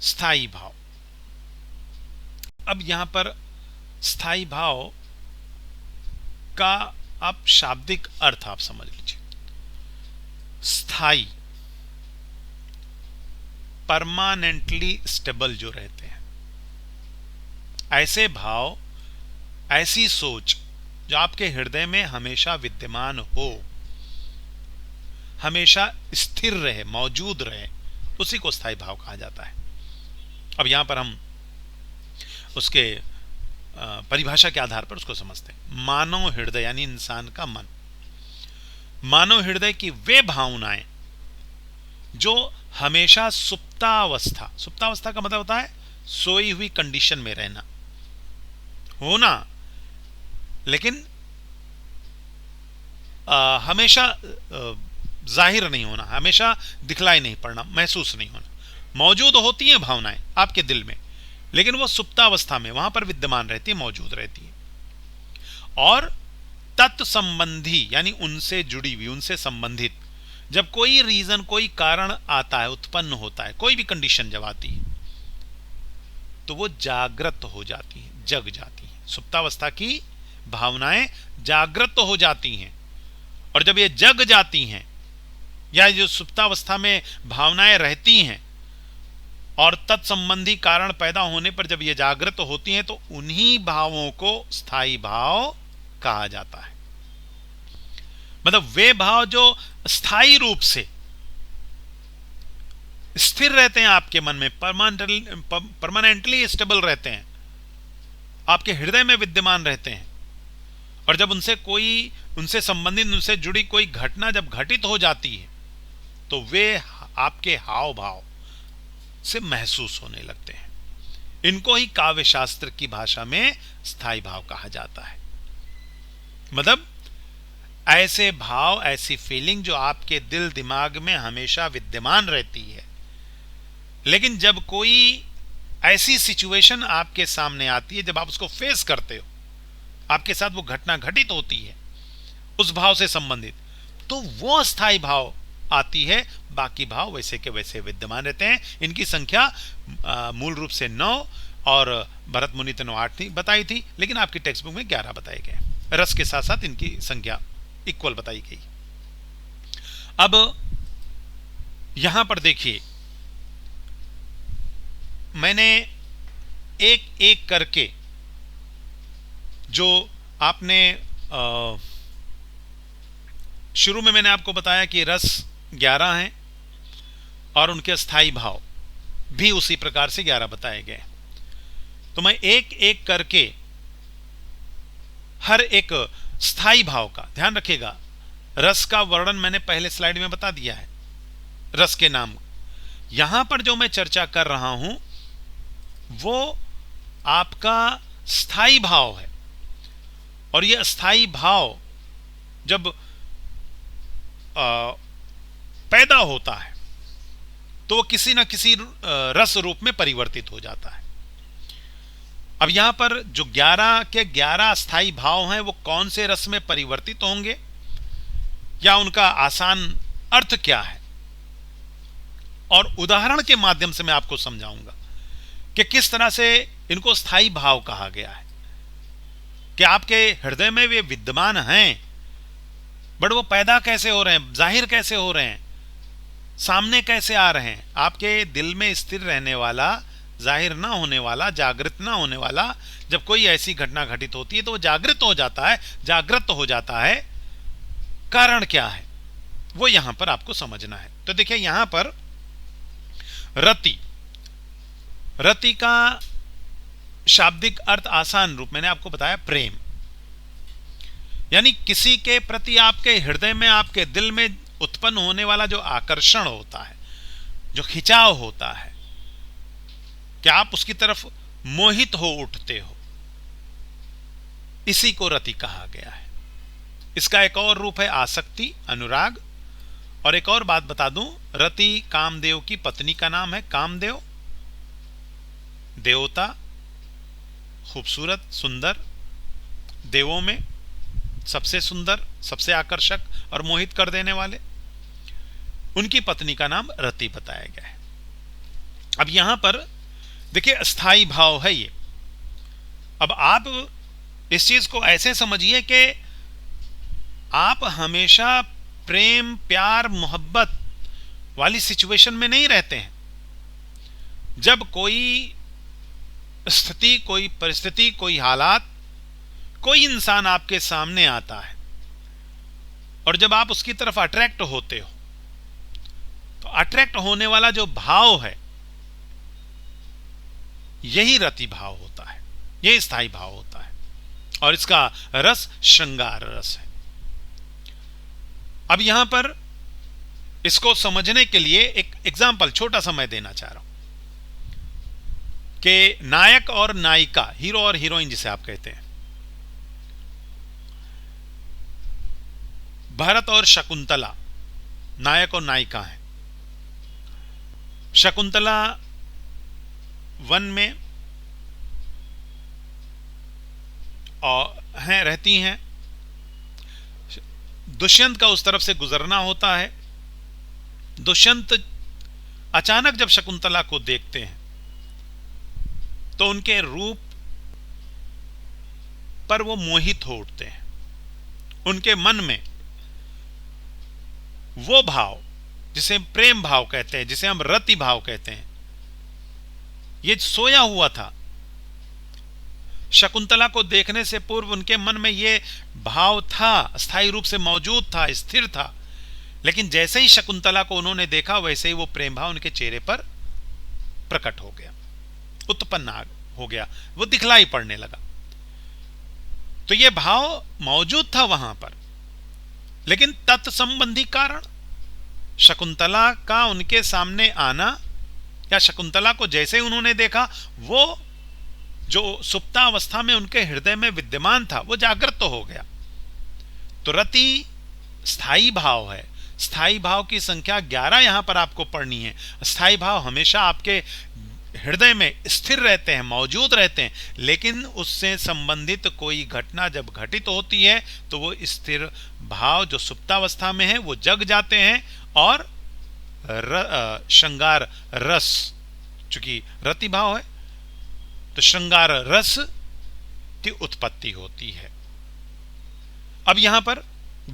स्थायी भाव, अब यहां पर स्थायी भाव का आप शाब्दिक अर्थ आप समझ लीजिए। स्थायी, परमानेंटली स्टेबल जो रहते हैं, ऐसे भाव, ऐसी सोच जो आपके हृदय में हमेशा विद्यमान हो, हमेशा स्थिर रहे, मौजूद रहे, उसी को स्थायी भाव कहा जाता है। अब यहां पर हम उसके परिभाषा के आधार पर उसको समझते हैं। मानव हृदय यानी इंसान का मन, मानव हृदय की वे भावनाएं जो हमेशा सुप्तावस्था, सुप्तावस्था का मतलब होता है सोई हुई कंडीशन में रहना, होना, लेकिन हमेशा जाहिर नहीं होना, हमेशा दिखलाई नहीं पड़ना, महसूस नहीं होना। मौजूद होती हैं भावनाएं आपके दिल में, लेकिन वो सुप्तावस्था में वहां पर विद्यमान रहती है, मौजूद रहती है। और तत्संबंधी यानी उनसे जुड़ी हुई, उनसे संबंधित जब कोई रीजन, कोई कारण आता है, उत्पन्न होता है, कोई भी कंडीशन जब आती है, तो वो जागृत हो जाती है, जग जाती है। सुप्तावस्था की भावनाएं जागृत हो जाती हैं, और जब ये जग जाती हैं, या जो सुप्तावस्था में भावनाएं रहती हैं और तत्संबंधी कारण पैदा होने पर जब ये जागृत होती हैं, तो उन्हीं भावों को स्थायी भाव कहा जाता है। मतलब वे भाव जो स्थायी रूप से स्थिर रहते हैं आपके मन में, परमानेंटली स्टेबल रहते हैं, आपके हृदय में विद्यमान रहते हैं, और जब उनसे संबंधित, उनसे जुड़ी कोई घटना जब घटित हो जाती है, तो वे आपके हाव भाव से महसूस होने लगते हैं। इनको ही काव्य शास्त्र की भाषा में स्थायी भाव कहा जाता है। मतलब ऐसे भाव, ऐसी फीलिंग जो आपके दिल दिमाग में हमेशा विद्यमान रहती है, लेकिन जब कोई ऐसी सिचुएशन आपके सामने आती है, जब आप उसको फेस करते हो, आपके साथ वो घटना घटित होती है उस भाव से संबंधित, तो वो स्थायी भाव आती है। बाकी भाव वैसे के वैसे विद्यमान रहते हैं। इनकी संख्या मूल रूप से 9, और भरत मुनि ने 8 थी बताई थी, लेकिन आपकी टेक्स्ट बुक में 11 बताए गए। रस के साथ साथ इनकी संख्या इक्वल बताई गई। अब यहां पर देखिए, मैंने एक एक करके जो आपने शुरू में मैंने आपको बताया कि रस 11 हैं और उनके स्थायी भाव भी उसी प्रकार से 11 बताए गए। तो मैं एक एक करके हर एक स्थायी भाव का ध्यान रखिएगा। रस का वर्णन मैंने पहले स्लाइड में बता दिया है, रस के नाम। यहां पर जो मैं चर्चा कर रहा हूं वो आपका स्थायी भाव है, और यह स्थायी भाव जब पैदा होता है तो वो किसी न किसी रस रूप में परिवर्तित हो जाता है। अब यहां पर जो 11 के 11 स्थायी भाव हैं, वो कौन से रस में परिवर्तित होंगे, या उनका आसान अर्थ क्या है, और उदाहरण के माध्यम से मैं आपको समझाऊंगा कि किस तरह से इनको स्थायी भाव कहा गया है। कि आपके हृदय में वे विद्यमान हैं, बट वो पैदा कैसे हो रहे हैं, जाहिर कैसे हो रहे हैं, सामने कैसे आ रहे हैं। आपके दिल में स्थिर रहने वाला, जाहिर ना होने वाला, जागृत ना होने वाला, जब कोई ऐसी घटना घटित होती है तो वो जागृत हो जाता है, जागृत हो जाता है। कारण क्या है वो यहां पर आपको समझना है। तो देखिए यहां पर रति, रति का शाब्दिक अर्थ आसान रूप मैंने आपको बताया प्रेम, यानी किसी के प्रति आपके हृदय में, आपके दिल में उत्पन्न होने वाला जो आकर्षण होता है, जो खिंचाव होता है, कि आप उसकी तरफ मोहित हो उठते हो, इसी को रति कहा गया है। इसका एक और रूप है आसक्ति, अनुराग। और एक और बात बता दूं, रति कामदेव की पत्नी का नाम है। कामदेव देवता, खूबसूरत, सुंदर, देवों में सबसे सुंदर, सबसे आकर्षक और मोहित कर देने वाले, उनकी पत्नी का नाम रति बताया गया है। अब यहां पर देखिए स्थायी भाव है ये। अब आप इस चीज को ऐसे समझिए कि आप हमेशा प्रेम, प्यार, मोहब्बत वाली सिचुएशन में नहीं रहते हैं। जब कोई स्थिति, कोई परिस्थिति, कोई हालात, कोई इंसान आपके सामने आता है और जब आप उसकी तरफ अट्रैक्ट होते हो, तो अट्रैक्ट होने वाला जो भाव है यही रति भाव होता है, यही स्थायी भाव होता है, और इसका रस श्रृंगार रस है। अब यहां पर इसको समझने के लिए एक एग्जाम्पल छोटा सा मैं देना चाह रहा हूं कि नायक और नायिका, हीरो और हीरोइन जिसे आप कहते हैं, भरत और शकुंतला नायक और नायिका हैं। शकुंतला वन में और रहती हैं, दुष्यंत का उस तरफ से गुजरना होता है। दुष्यंत अचानक जब शकुंतला को देखते हैं तो उनके रूप पर वो मोहित हो उठते हैं। उनके मन में वो भाव जिसे प्रेम भाव कहते हैं, जिसे हम रति भाव कहते हैं, ये सोया हुआ था। शकुंतला को देखने से पूर्व उनके मन में ये भाव था, स्थायी रूप से मौजूद था, स्थिर था, लेकिन जैसे ही शकुंतला को उन्होंने देखा वैसे ही वो प्रेम भाव उनके चेहरे पर प्रकट हो गया, उत्पन्न हो गया, वो दिखलाई पड़ने लगा। तो ये भाव मौजूद था वहां पर, लेकिन तत्संबंधी कारण शकुंतला का उनके सामने आना या शकुंतला को जैसे ही उन्होंने देखा, वो जो सुप्तावस्था में उनके हृदय में विद्यमान था वो जागृत तो हो गया। तो रति स्थायी भाव है। स्थायी भाव की संख्या 11 यहां पर आपको पढ़नी है। स्थायी भाव हमेशा आपके हृदय में स्थिर रहते हैं, मौजूद रहते हैं, लेकिन उससे संबंधित कोई घटना जब घटित होती है तो वो स्थिर भाव जो सुप्तावस्था में है वो जग जाते हैं और श्रृंगार रस, चूंकि रति भाव है तो श्रृंगार रस की उत्पत्ति होती है। अब यहां पर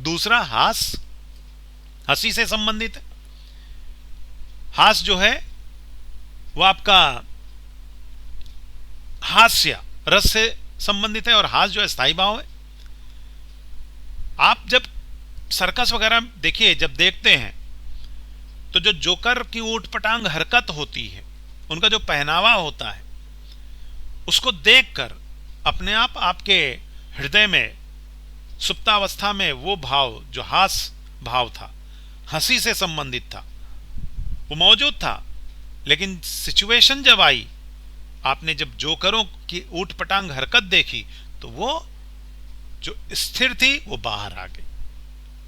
दूसरा हास, हंसी से संबंधित है। हास जो है वो आपका हास्य रस से संबंधित है, और हास जो है स्थायी भाव है। आप जब सर्कस वगैरह देखिए, जब देखते हैं तो जो जोकर की ऊटपटांग हरकत होती है, उनका जो पहनावा होता है, उसको देखकर अपने आप आपके हृदय में सुप्तावस्था में वो भाव जो हास भाव था, हंसी से संबंधित था, वो मौजूद था। लेकिन सिचुएशन जब आई, आपने जब जोकरों की ऊटपटांग हरकत देखी, तो वो जो स्थिर थी वो बाहर आ गई,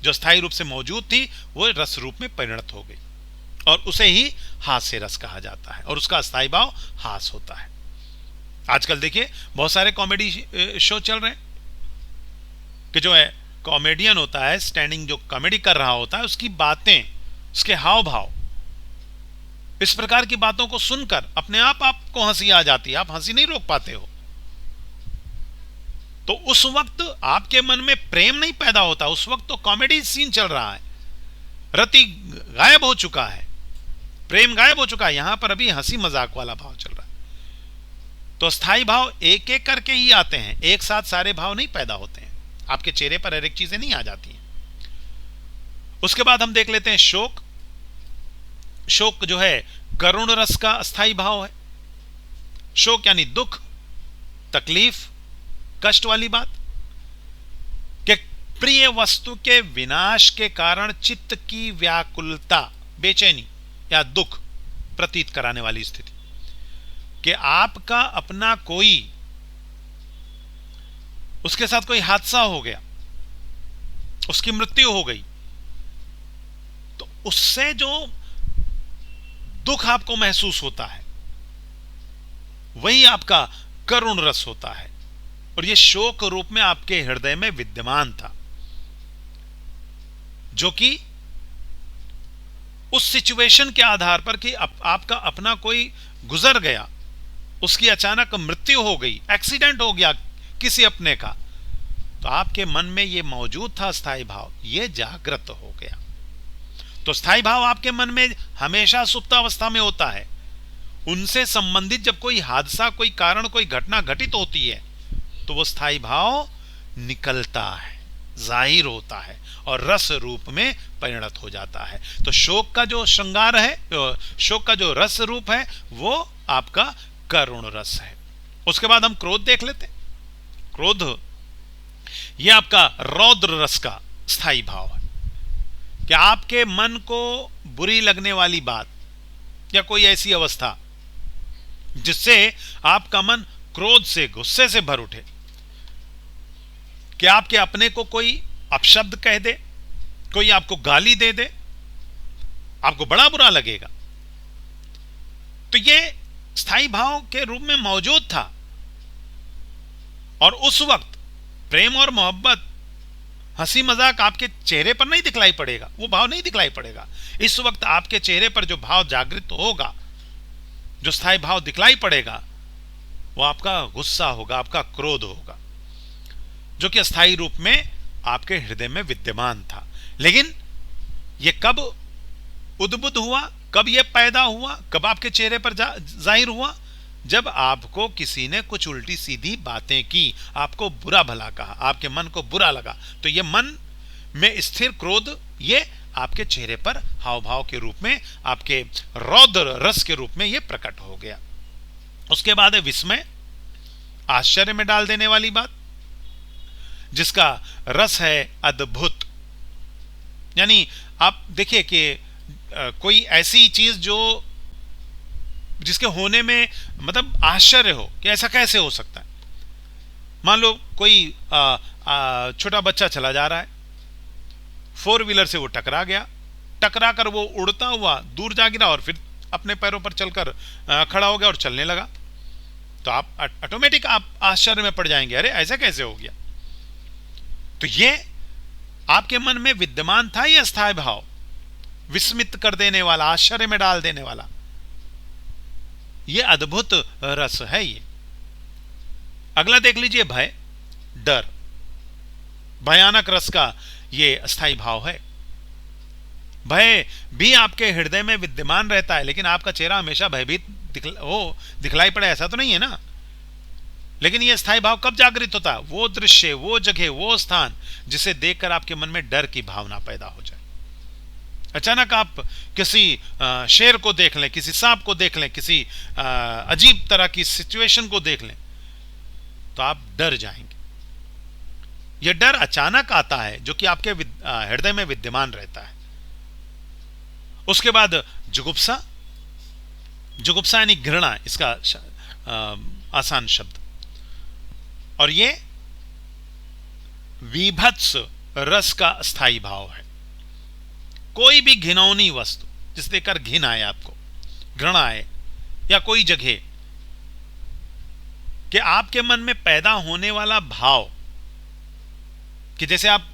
जो स्थायी रूप से मौजूद थी वो रस रूप में परिणत हो गई, और उसे ही हास्य रस कहा जाता है, और उसका स्थायी भाव हास होता है। आजकल देखिए बहुत सारे कॉमेडी शो चल रहे हैं कि जो है कॉमेडियन होता है, स्टैंडिंग जो कॉमेडी कर रहा होता है, उसकी बातें, उसके हाव भाव, इस प्रकार की बातों को सुनकर अपने आप आपको हंसी आ जाती है, आप हंसी नहीं रोक पाते हो। तो उस वक्त आपके मन में प्रेम नहीं पैदा होता, उस वक्त तो कॉमेडी सीन चल रहा है, रति गायब हो चुका है, प्रेम गायब हो चुका है, यहां पर अभी हंसी मजाक वाला भाव चल रहा है। तो स्थायी भाव एक एक करके ही आते हैं, एक साथ सारे भाव नहीं पैदा होते हैं, आपके चेहरे पर हर एक चीजें नहीं आ जाती हैं। उसके बाद हम देख लेते हैं शोक। शोक जो है करुण रस का अस्थायी भाव है। शोक यानी दुख, तकलीफ, कष्ट वाली बात, कि प्रिय वस्तु के विनाश के कारण चित्त की व्याकुलता, बेचैनी या दुख प्रतीत कराने वाली स्थिति, कि आपका अपना कोई, उसके साथ कोई हादसा हो गया, उसकी मृत्यु हो गई, तो उससे जो दुख आपको महसूस होता है वही आपका करुण रस होता है, और यह शोक रूप में आपके हृदय में विद्यमान था, जो कि उस सिचुएशन के आधार पर कि आपका अपना कोई गुजर गया, उसकी अचानक मृत्यु हो गई, एक्सीडेंट हो गया किसी अपने का, तो आपके मन में यह मौजूद था स्थायी भाव, यह जागृत हो गया। तो स्थायी भाव आपके मन में हमेशा सुप्तावस्था में होता है। उनसे संबंधित जब कोई हादसा, कोई कारण, कोई घटना घटित होती है, तो वो स्थायी भाव निकलता है, जाहिर होता है और रस रूप में परिणत हो जाता है। तो शोक का जो श्रृंगार है, शोक का जो रस रूप है, वो आपका करुण रस है। उसके बाद हम क्रोध देख लेते हैं। क्रोध ये आपका रौद्र रस का स्थायी भाव है कि आपके मन को बुरी लगने वाली बात या कोई ऐसी अवस्था जिससे आपका मन क्रोध से, गुस्से से भर उठे, कि आपके अपने को कोई अपशब्द कह दे, कोई आपको गाली दे दे, आपको बड़ा बुरा लगेगा। तो ये स्थायी भाव के रूप में मौजूद था और उस वक्त प्रेम और मोहब्बत, हंसी मजाक आपके चेहरे पर नहीं दिखलाई पड़ेगा, वो भाव नहीं दिखलाई पड़ेगा। इस वक्त आपके चेहरे पर जो भाव जागृत होगा, जो स्थायी भाव दिखलाई पड़ेगा, वो आपका गुस्सा होगा, आपका क्रोध होगा, जो कि अस्थायी रूप में आपके हृदय में विद्यमान था। लेकिन यह कब उद्बुद्ध हुआ, कब यह पैदा हुआ, कब आपके चेहरे पर जाहिर हुआ? जब आपको किसी ने कुछ उल्टी सीधी बातें की, आपको बुरा भला कहा, आपके मन को बुरा लगा, तो यह मन में स्थिर क्रोध ये आपके चेहरे पर हाव भाव के रूप में, आपके रौद्र रस के रूप में यह प्रकट हो गया। उसके बाद है विस्मय, आश्चर्य में डाल देने वाली बात, जिसका रस है अद्भुत। यानी आप देखिए कि कोई ऐसी चीज जो जिसके होने में मतलब आश्चर्य हो कि ऐसा कैसे हो सकता है। मान लो कोई छोटा बच्चा चला जा रहा है, 4 व्हीलर से वो टकरा गया, टकरा कर वो उड़ता हुआ दूर जा गिरा और फिर अपने पैरों पर चलकर खड़ा हो गया और चलने लगा। तो आप ऑटोमेटिक आप आश्चर्य में पड़ जाएंगे, अरे ऐसा कैसे हो गया। तो ये आपके मन में विद्यमान था, यह अस्थायी भाव, विस्मित कर देने वाला, आश्चर्य में डाल देने वाला, यह अद्भुत रस है। ये अगला देख लीजिए, भय, डर, भयानक रस का ये अस्थायी भाव है। भय भी आपके हृदय में विद्यमान रहता है, लेकिन आपका चेहरा हमेशा भयभीत दिखलाई पड़े ऐसा तो नहीं है ना। लेकिन यह स्थायी भाव कब जागृत होता है? वो दृश्य, वो जगह, वो स्थान जिसे देखकर आपके मन में डर की भावना पैदा हो जाए। अचानक आप किसी शेर को देख लें, किसी सांप को देख लें, किसी अजीब तरह की सिचुएशन को देख लें, तो आप डर जाएंगे। यह डर अचानक आता है जो कि आपके हृदय में विद्यमान रहता है। उसके बाद जुगुप्सा, जुगुप्सा यानी घृणा, इसका आसान शब्द, और यह विभत्स रस का स्थायी भाव है। कोई भी घिनौनी वस्तु जिसे देखकर घिन आए, आपको घृणा आए, या कोई जगह कि आपके मन में पैदा होने वाला भाव, कि जैसे आप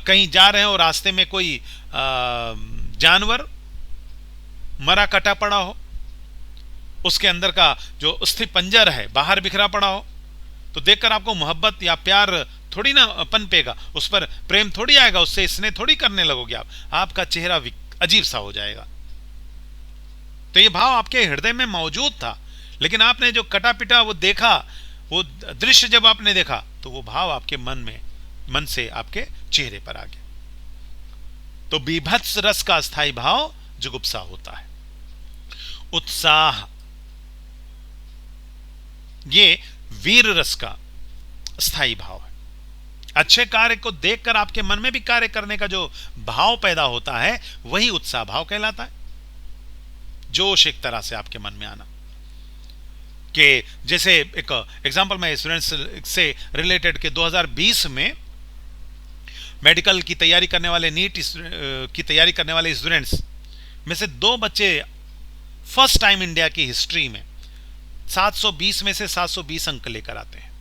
कहीं जा रहे हैं और रास्ते में कोई जानवर मरा कटा पड़ा हो, उसके अंदर का जो अस्थि पंजर है बाहर बिखरा पड़ा हो, तो देखकर आपको मोहब्बत या प्यार थोड़ी ना पनपेगा, उस पर प्रेम थोड़ी आएगा, उससे स्नेह थोड़ी करने लगोगे आप, आपका चेहरा अजीब सा हो जाएगा। तो ये भाव आपके हृदय में मौजूद था, लेकिन आपने जो कटा पिटा वो देखा, वो दृश्य जब आपने देखा, तो वो भाव आपके मन से आपके चेहरे पर आ गया। तो बीभत्स रस का स्थायी भाव जुगुप्सा होता है। उत्साह, ये वीर रस का स्थायी भाव है। अच्छे कार्य को देखकर आपके मन में भी कार्य करने का जो भाव पैदा होता है, वही उत्साह भाव कहलाता है। जोश एक तरह से आपके मन में आना, कि जैसे एक एग्जांपल मैं स्टूडेंट्स से रिलेटेड के 2020 में मेडिकल की तैयारी करने वाले, नीट की तैयारी करने वाले स्टूडेंट्स में से 2 बच्चे फर्स्ट टाइम इंडिया की हिस्ट्री में 720 में से 720 अंक लेकर आते हैं।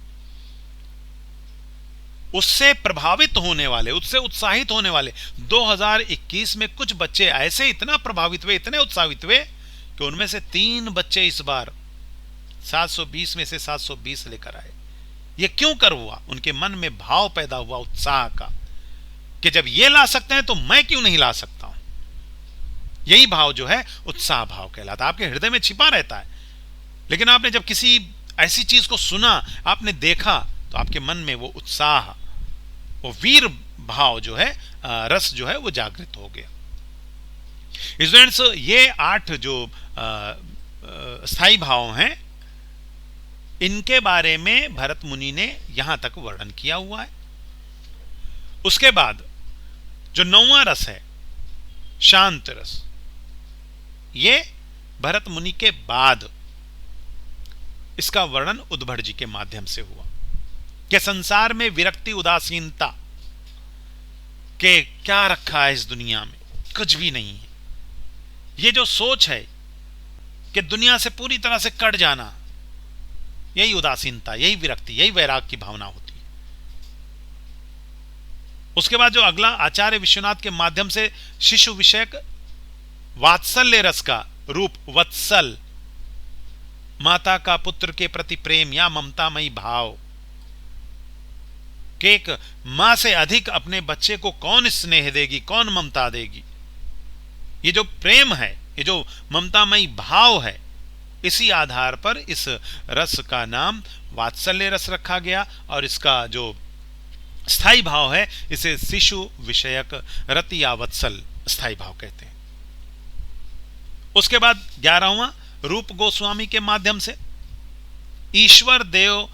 उससे प्रभावित होने वाले, उससे उत्साहित होने वाले 2021 में कुछ बच्चे ऐसे इतना प्रभावित हुए, इतने उत्साहित हुए कि उनमें से 3 बच्चे इस बार 720 में से 720 लेकर आए। यह क्यों कर हुआ? उनके मन में भाव पैदा हुआ उत्साह का, कि जब ये ला सकते हैं तो मैं क्यों नहीं ला सकता हूं। यही भाव जो है उत्साह भाव कहलाता है। आपके हृदय में छिपा रहता है, लेकिन आपने जब किसी ऐसी चीज को सुना, आपने देखा, तो आपके मन में वो उत्साह वो वीर भाव जो है, रस जो है वो जागृत हो गया। स्टूडेंट्स, ये 8 जो स्थायी भाव हैं, इनके बारे में भरत मुनि ने यहां तक वर्णन किया हुआ है। उसके बाद जो 9वां रस है, शांत रस, ये भरत मुनि के बाद इसका वर्णन उद्भट जी के माध्यम से हुआ कि संसार में विरक्ति, उदासीनता के क्या रखा है इस दुनिया में, कुछ भी नहीं है। ये जो सोच है कि दुनिया से पूरी तरह से कट जाना, यही उदासीनता, यही विरक्ति, यही वैराग की भावना होती है। उसके बाद जो अगला आचार्य विश्वनाथ के माध्यम से शिशु विषयक वात्सल्य रस का रूप, वत्सल, माता का पुत्र के प्रति प्रेम या ममतामयी भाव, कि एक मां से अधिक अपने बच्चे को कौन स्नेह देगी, कौन ममता देगी। ये जो प्रेम है, ये जो ममतामयी भाव है, इसी आधार पर इस रस का नाम वात्सल्य रस रखा गया और इसका जो स्थायी भाव है इसे शिशु विषयक रति या वत्सल स्थायी भाव कहते हैं। उसके बाद 11वां रूप गोस्वामी के माध्यम से ईश्वर देव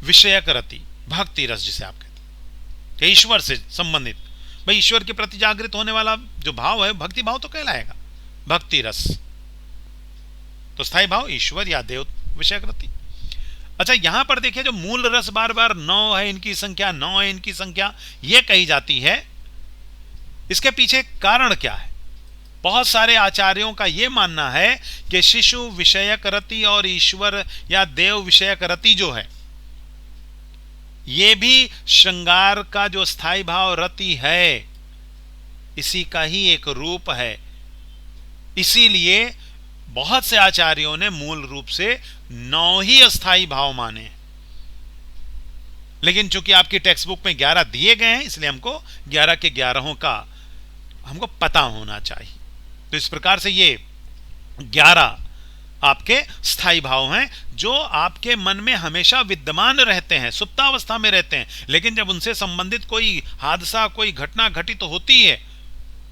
विषयक रति, भक्ति रस जिसे आप कहते हैं, कि ईश्वर से संबंधित, भाई ईश्वर के प्रति जागृत होने वाला जो भाव है भक्ति भाव तो कहलाएगा, भक्ति रस। तो स्थायी भाव ईश्वर या देव विषयक रति। अच्छा, यहां पर देखिए जो मूल रस बार बार 9 है इनकी संख्या, 9 है इनकी संख्या, यह कही जाती है, इसके पीछे कारण क्या है? बहुत सारे आचार्यों का यह मानना है कि शिशु विषयक रति और ईश्वर या देव विषयक रति जो है, यह भी श्रृंगार का जो स्थायी भाव रति है, इसी का ही एक रूप है। इसीलिए बहुत से आचार्यों ने मूल रूप से 9 ही अस्थाई भाव माने, लेकिन चूंकि आपकी टेक्स्ट बुक में 11 दिए गए हैं, इसलिए हमको 11 के 11 का हमको पता होना चाहिए। तो इस प्रकार से ये 11 आपके स्थायी भाव हैं जो आपके मन में हमेशा विद्यमान रहते हैं, सुप्तावस्था में रहते हैं, लेकिन जब उनसे संबंधित कोई हादसा, कोई घटना घटित तो होती है,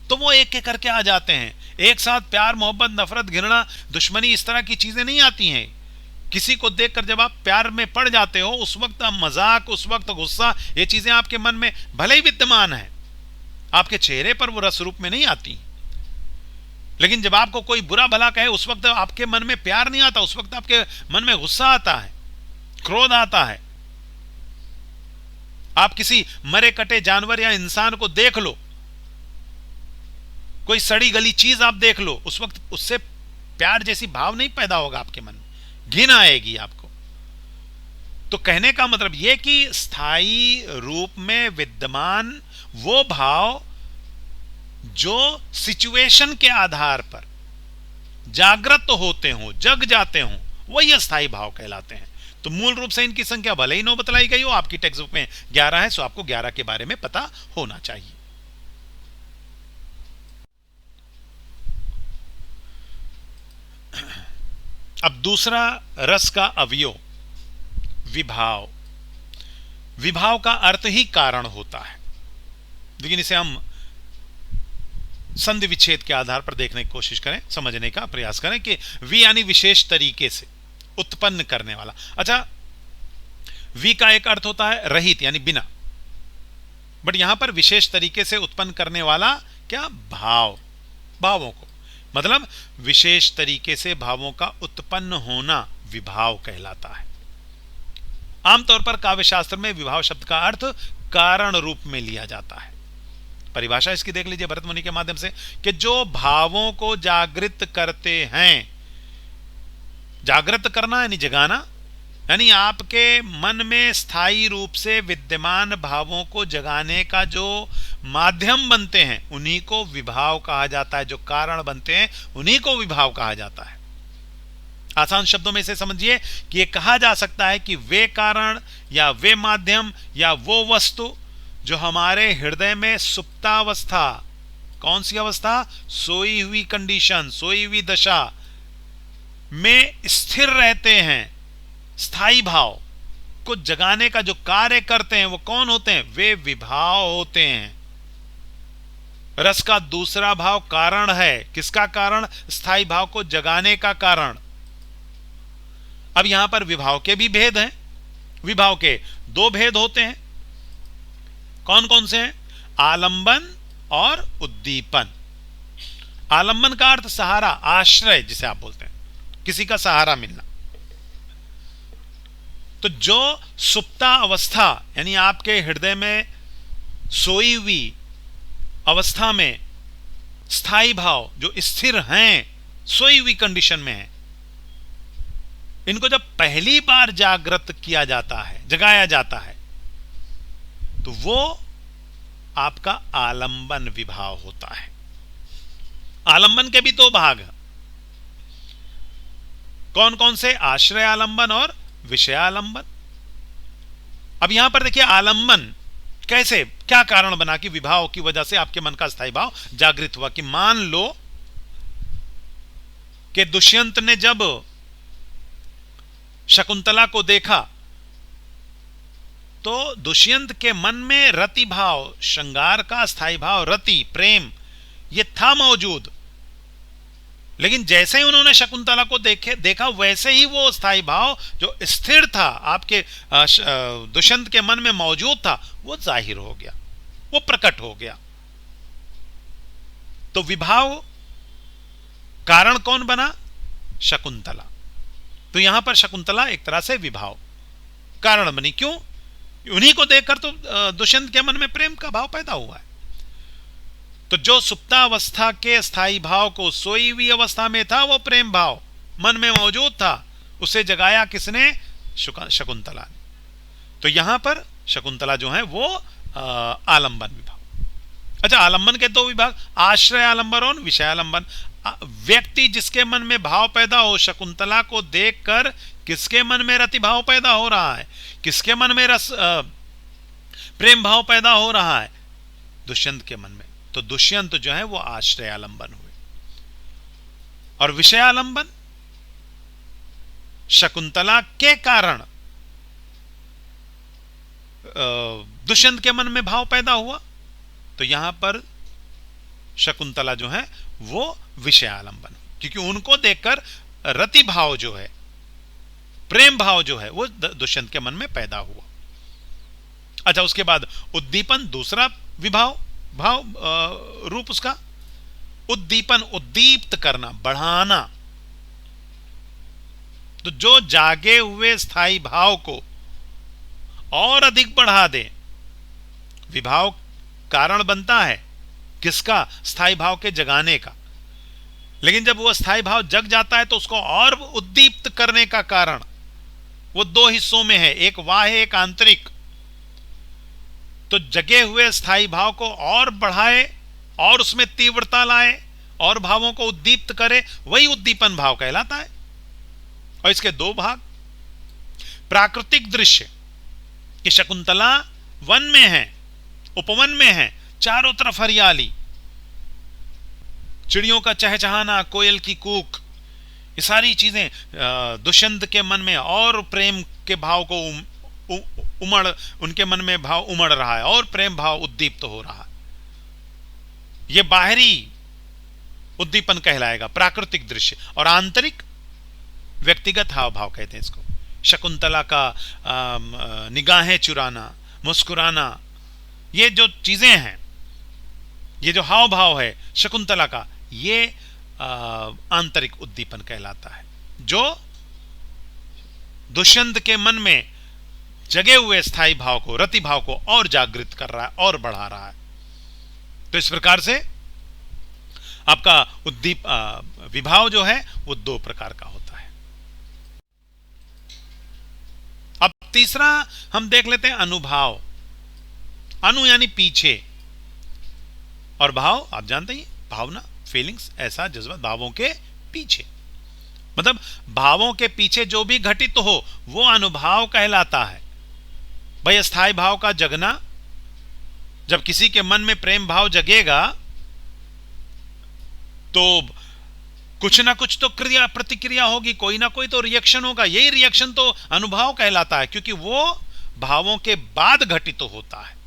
तो वो एक एक करके आ जाते हैं। एक साथ प्यार, मोहब्बत, नफरत, घृणा, दुश्मनी, इस तरह की चीजें नहीं आती हैं। किसी को देखकर जब आप प्यार में पड़ जाते हो, उस वक्त मजाक, उस वक्त गुस्सा, ये चीजें आपके मन में भले ही विद्यमान है, आपके चेहरे पर वो रस रूप में नहीं आती। लेकिन जब आपको कोई बुरा भला कहे, उस वक्त आपके मन में प्यार नहीं आता, उस वक्त आपके मन में गुस्सा आता है, क्रोध आता है। आप किसी मरे कटे जानवर या इंसान को देख लो, कोई सड़ी गली चीज आप देख लो, उस वक्त उससे प्यार जैसी भाव नहीं पैदा होगा आपके मन में, घृणा आएगी आपको। तो कहने का मतलब यह कि स्थायी रूप में विद्यमान वो भाव जो सिचुएशन के आधार पर जागृत होते हो, जग जाते हो, वही अस्थायी भाव कहलाते हैं। तो मूल रूप से इनकी संख्या भले ही 9 बतलाई गई हो, आपकी टेक्स्ट बुक में 11 है, सो आपको 11 के बारे में पता होना चाहिए। अब दूसरा रस का अवयव विभाव। विभाव का अर्थ ही कारण होता है, लेकिन इसे हम संधि विच्छेद के आधार पर देखने की कोशिश करें, समझने का प्रयास करें कि वी यानी विशेष तरीके से उत्पन्न करने वाला। अच्छा, वी का एक अर्थ होता है रहित यानी बिना, बट यहां पर विशेष तरीके से उत्पन्न करने वाला क्या? भाव, भावों को, मतलब विशेष तरीके से भावों का उत्पन्न होना विभाव कहलाता है। आमतौर पर काव्य शास्त्र में विभाव शब्द का अर्थ कारण रूप में लिया जाता है। परिभाषा इसकी देख लीजिए भरत मुनि के माध्यम से कि जो भावों को जागृत करते हैं, जागृत करना यानी जगाना, यानी आपके मन में स्थायी रूप से विद्यमान भावों को जगाने का जो माध्यम बनते हैं, उन्हीं को विभाव कहा जाता है। जो कारण बनते हैं उन्हीं को विभाव कहा जाता है। आसान शब्दों में इसे समझिए कि यह कहा जा सकता है कि वे कारण या वे माध्यम या वो वस्तु जो हमारे हृदय में सुप्तावस्था, कौन सी अवस्था? सोई हुई कंडीशन, सोई हुई दशा में स्थिर रहते हैं, स्थायी भाव उसको जगाने का जो कार्य करते हैं वो कौन होते हैं? वे विभाव होते हैं। रस का दूसरा भाव कारण है। किसका कारण? स्थायी भाव को जगाने का कारण। अब यहां पर विभाव के भी भेद हैं। विभाव के दो भेद होते हैं। कौन कौन से हैं? आलंबन और उद्दीपन। आलंबन का अर्थ सहारा, आश्रय जिसे आप बोलते हैं, किसी का सहारा मिलना। तो जो सुप्ता अवस्था यानी आपके हृदय में सोई हुई अवस्था में स्थायी भाव जो स्थिर हैं, सोई हुई कंडीशन में हैं, इनको जब पहली बार जागृत किया जाता है, जगाया जाता है, तो वो आपका आलंबन विभाव होता है। आलंबन के भी दो भाग हैं। कौन कौन से? आश्रय आलंबन और विषय आलंबन। अब यहां पर देखिए आलंबन कैसे, क्या कारण बना कि विभाव की वजह से आपके मन का स्थायी भाव जागृत हुआ। कि मान लो कि दुष्यंत ने जब शकुंतला को देखा तो दुष्यंत के मन में रति भाव, श्रृंगार का स्थायी भाव, रति, प्रेम, यह था मौजूद। लेकिन जैसे ही उन्होंने शकुंतला को देखा वैसे ही वो स्थायी भाव जो स्थिर था आपके दुष्यंत के मन में मौजूद था, वो जाहिर हो गया, वो प्रकट हो गया। तो विभाव कारण कौन बना? शकुंतला। तो यहां पर शकुंतला एक तरह से विभाव कारण बनी। क्यों? उन्हीं को देखकर तो दुष्यंत के मन में प्रेम का भाव पैदा हुआ है। तो जो सुप्तावस्था के स्थायी भाव को सोई हुई अवस्था में था, वो प्रेम भाव मन में मौजूद था, उसे जगाया किसने? शकुंतला ने। तो यहां पर शकुंतला जो है वो आलंबन विभाव। अच्छा, आलंबन के दो विभाग, आश्रय आलंबन और विषय आलंबन। व्यक्ति जिसके मन में भाव पैदा हो, शकुंतला को देखकर किसके मन में रति भाव पैदा हो रहा है? किसके मन में प्रेम भाव पैदा हो रहा है? दुष्यंत के मन में। तो दुष्यंत जो है वो आश्रय आलंबन हुए। और विषय आलंबन शकुंतला के कारण दुष्यंत के मन में भाव पैदा हुआ। तो यहां पर शकुंतला जो है वो विषय आलंबन, क्योंकि उनको देखकर रति भाव जो है, प्रेम भाव जो है, वो दुष्यंत के मन में पैदा हुआ। अच्छा, उसके बाद उद्दीपन, दूसरा विभाव भाव रूप उसका उद्दीपन, उद्दीप्त करना, बढ़ाना। तो जो जागे हुए स्थायी भाव को और अधिक बढ़ा दे, विभाव कारण बनता है किसका? स्थायी भाव के जगाने का। लेकिन जब वो स्थायी भाव जग जाता है तो उसको और उद्दीप्त करने का कारण वो दो हिस्सों में है, एक बाह्य एक आंतरिक। तो जगे हुए स्थायी भाव को और बढ़ाए और उसमें तीव्रता लाए और भावों को उद्दीप्त करे, वही उद्दीपन भाव कहलाता है। और इसके दो भाग, प्राकृतिक दृश्य कि शकुंतला वन में है, उपवन में है, चारों तरफ हरियाली, चिड़ियों का चहचहाना, कोयल की कूक, ये सारी चीजें दुष्यंत के मन में और प्रेम के भाव को उनके मन में भाव उमड़ रहा है और प्रेम भाव उद्दीप्त हो रहा है। यह बाहरी उद्दीपन कहलाएगा, प्राकृतिक दृश्य। और आंतरिक व्यक्तिगत हाव भाव कहते हैं इसको। शकुंतला का निगाहें चुराना, मुस्कुराना, ये जो चीजें हैं, ये जो हाव भाव है शकुंतला का, ये आंतरिक उद्दीपन कहलाता है, जो दुष्यंत के मन में जगे हुए स्थायी भाव को, रति भाव को और जागृत कर रहा है और बढ़ा रहा है। तो इस प्रकार से आपका विभाव जो है वो दो प्रकार का होता है। अब तीसरा हम देख लेते हैं अनुभाव। अनु यानी पीछे, और भाव आप जानते ही, भावना, फीलिंग्स, ऐसा जज्बा, भावों के पीछे, मतलब भावों के पीछे जो भी घटित हो वो अनुभाव कहलाता है। भाई स्थायी भाव का जगना, जब किसी के मन में प्रेम भाव जगेगा तो कुछ ना कुछ तो क्रिया प्रतिक्रिया होगी, कोई ना कोई तो रिएक्शन होगा। यही रिएक्शन तो अनुभव कहलाता है, क्योंकि वो भावों के बाद घटित तो होता है।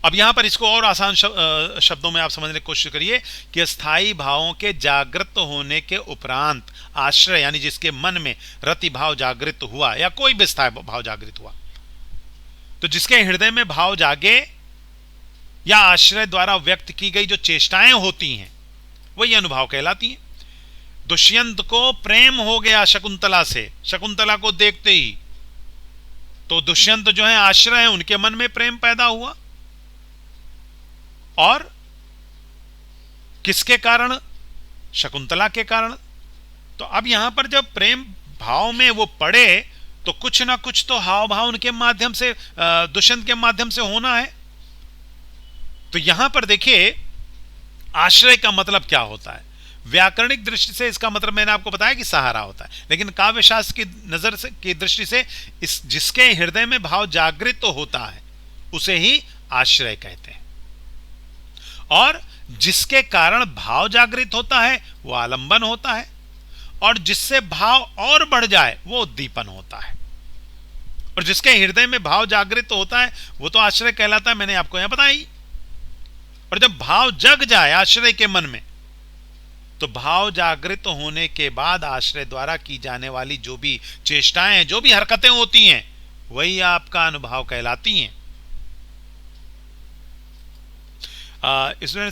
अब यहां पर इसको और आसान शब्दों में आप समझने की कोशिश करिए कि स्थायी भावों के जागृत होने के उपरांत आश्रय, यानी जिसके मन में रति भाव जागृत हुआ या कोई भी स्थायी भाव जागृत हुआ, तो जिसके हृदय में भाव जागे या आश्रय द्वारा व्यक्त की गई जो चेष्टाएं होती हैं वही अनुभव कहलाती हैं। दुष्यंत को प्रेम हो गया शकुंतला से, शकुंतला को देखते ही, तो दुष्यंत जो है आश्रय है, उनके मन में प्रेम पैदा हुआ। और किसके कारण? शकुंतला के कारण। तो अब यहां पर जब प्रेम भाव में वो पड़े तो कुछ ना कुछ तो हाव भाव उनके माध्यम से, दुष्यंत के माध्यम से होना है। तो यहां पर देखिए आश्रय का मतलब क्या होता है। व्याकरणिक दृष्टि से इसका मतलब मैंने आपको बताया कि सहारा होता है, लेकिन काव्य शास्त्र की नजर से, की दृष्टि से इस जिसके हृदय में भाव जागृत तो होता है उसे ही आश्रय कहते हैं, और जिसके कारण भाव जागृत होता है वो आलंबन होता है, और जिससे भाव और बढ़ जाए वो उद्दीपन होता है। और जिसके हृदय में भाव जागृत होता है वो तो आश्रय कहलाता है, मैंने आपको यहां बताई। और जब भाव जग जाए आश्रय के मन में, तो भाव जागृत होने के बाद आश्रय द्वारा की जाने वाली जो भी चेष्टाएं हैं, जो भी हरकतें होती हैं, वही आपका अनुभव कहलाती हैं। इसमें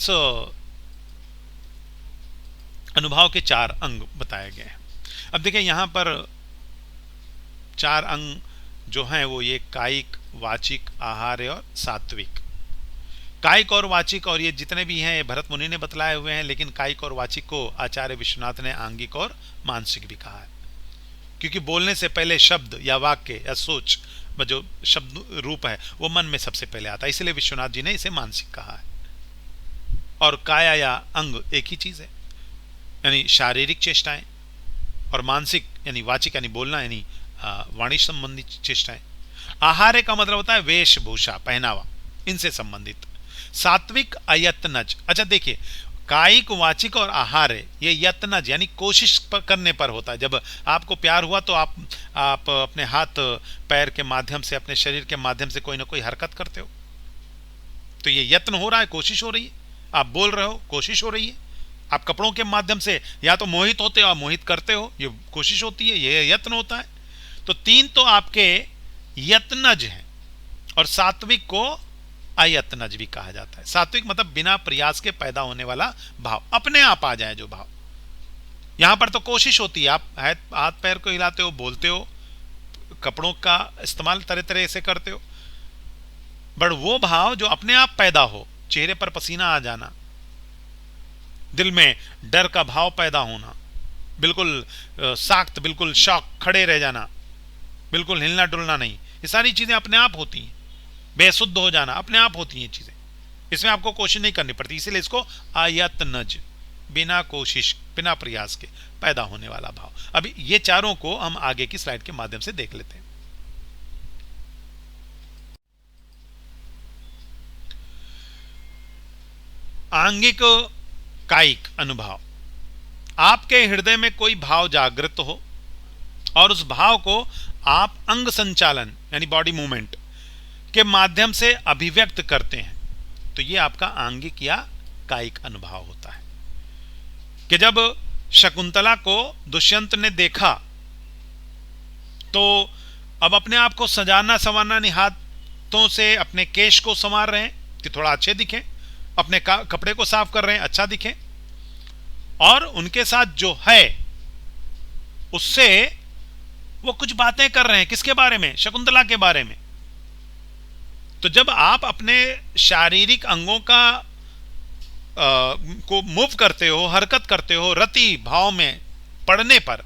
अनुभव के 4 अंग बताए गए हैं। अब देखिए यहां पर 4 अंग जो हैं वो ये कायिक, वाचिक, आहार्य और सात्विक। कायिक और वाचिक और ये जितने भी हैं ये भरत मुनि ने बतलाए हुए हैं, लेकिन कायिक और वाचिक को आचार्य विश्वनाथ ने आंगिक और मानसिक भी कहा है, क्योंकि बोलने से पहले शब्द या वाक्य या सोच जो शब्द रूप है वो मन में सबसे पहले आता है, इसलिए विश्वनाथ जी ने इसे मानसिक कहा है। और काया या अंग एक ही चीज है, यानी शारीरिक चेष्टाएं, और मानसिक यानी वाचिक यानी बोलना, यानी वाणी संबंधी चेष्टाएं। आहार्य का मतलब होता है वेशभूषा, पहनावा, इनसे संबंधित। सात्विक अयत्नज। अच्छा देखिए, कायिक, वाचिक और आहार्य ये यत्नज यानी कोशिश करने पर होता है। जब आपको प्यार हुआ तो आप अपने हाथ पैर के माध्यम से, अपने शरीर के माध्यम से कोई ना कोई हरकत करते हो, तो ये यत्न हो रहा है, कोशिश हो रही है। आप बोल रहे हो, कोशिश हो रही है। आप कपड़ों के माध्यम से या तो मोहित होते हो, आप मोहित करते हो, ये कोशिश होती है, ये यत्न होता है। तो 3 तो आपके यत्नज हैं, और सात्विक को अयत्नज भी कहा जाता है। सात्विक मतलब बिना प्रयास के पैदा होने वाला भाव, अपने आप आ जाए जो भाव। यहां पर तो कोशिश होती है, आप हाथ पैर को हिलाते हो, बोलते हो, कपड़ों का इस्तेमाल तरह तरह से करते हो, बट वो भाव जो अपने आप पैदा हो, चेहरे पर पसीना आ जाना, दिल में डर का भाव पैदा होना, बिल्कुल साख्त, बिल्कुल शॉक, खड़े रह जाना, बिल्कुल हिलना डुलना नहीं, ये सारी चीजें अपने आप होती हैं। बेसुद्ध हो जाना अपने आप होती हैं चीजें, इसमें आपको कोशिश नहीं करनी पड़ती, इसीलिए इसको आयत्नज, बिना कोशिश, बिना प्रयास के पैदा होने वाला भाव। अभी ये चारों को हम आगे की स्लाइड के माध्यम से देख लेते हैं। आंगिक कायिक अनुभव। आपके हृदय में कोई भाव जागृत हो और उस भाव को आप अंग संचालन यानी बॉडी मूवमेंट के माध्यम से अभिव्यक्त करते हैं, तो यह आपका आंगिक या कायिक अनुभव होता है। कि जब शकुंतला को दुष्यंत ने देखा तो अब अपने आप को सजाना संवारना नहीं, हाथों से अपने केश को संवार रहे हैं कि थोड़ा अच्छे दिखें, अपने कपड़े को साफ कर रहे हैं अच्छा दिखें, और उनके साथ जो है उससे वो कुछ बातें कर रहे हैं। किसके बारे में? शकुंतला के बारे में। तो जब आप अपने शारीरिक अंगों को मूव करते हो, हरकत करते हो रति भाव में पड़ने पर,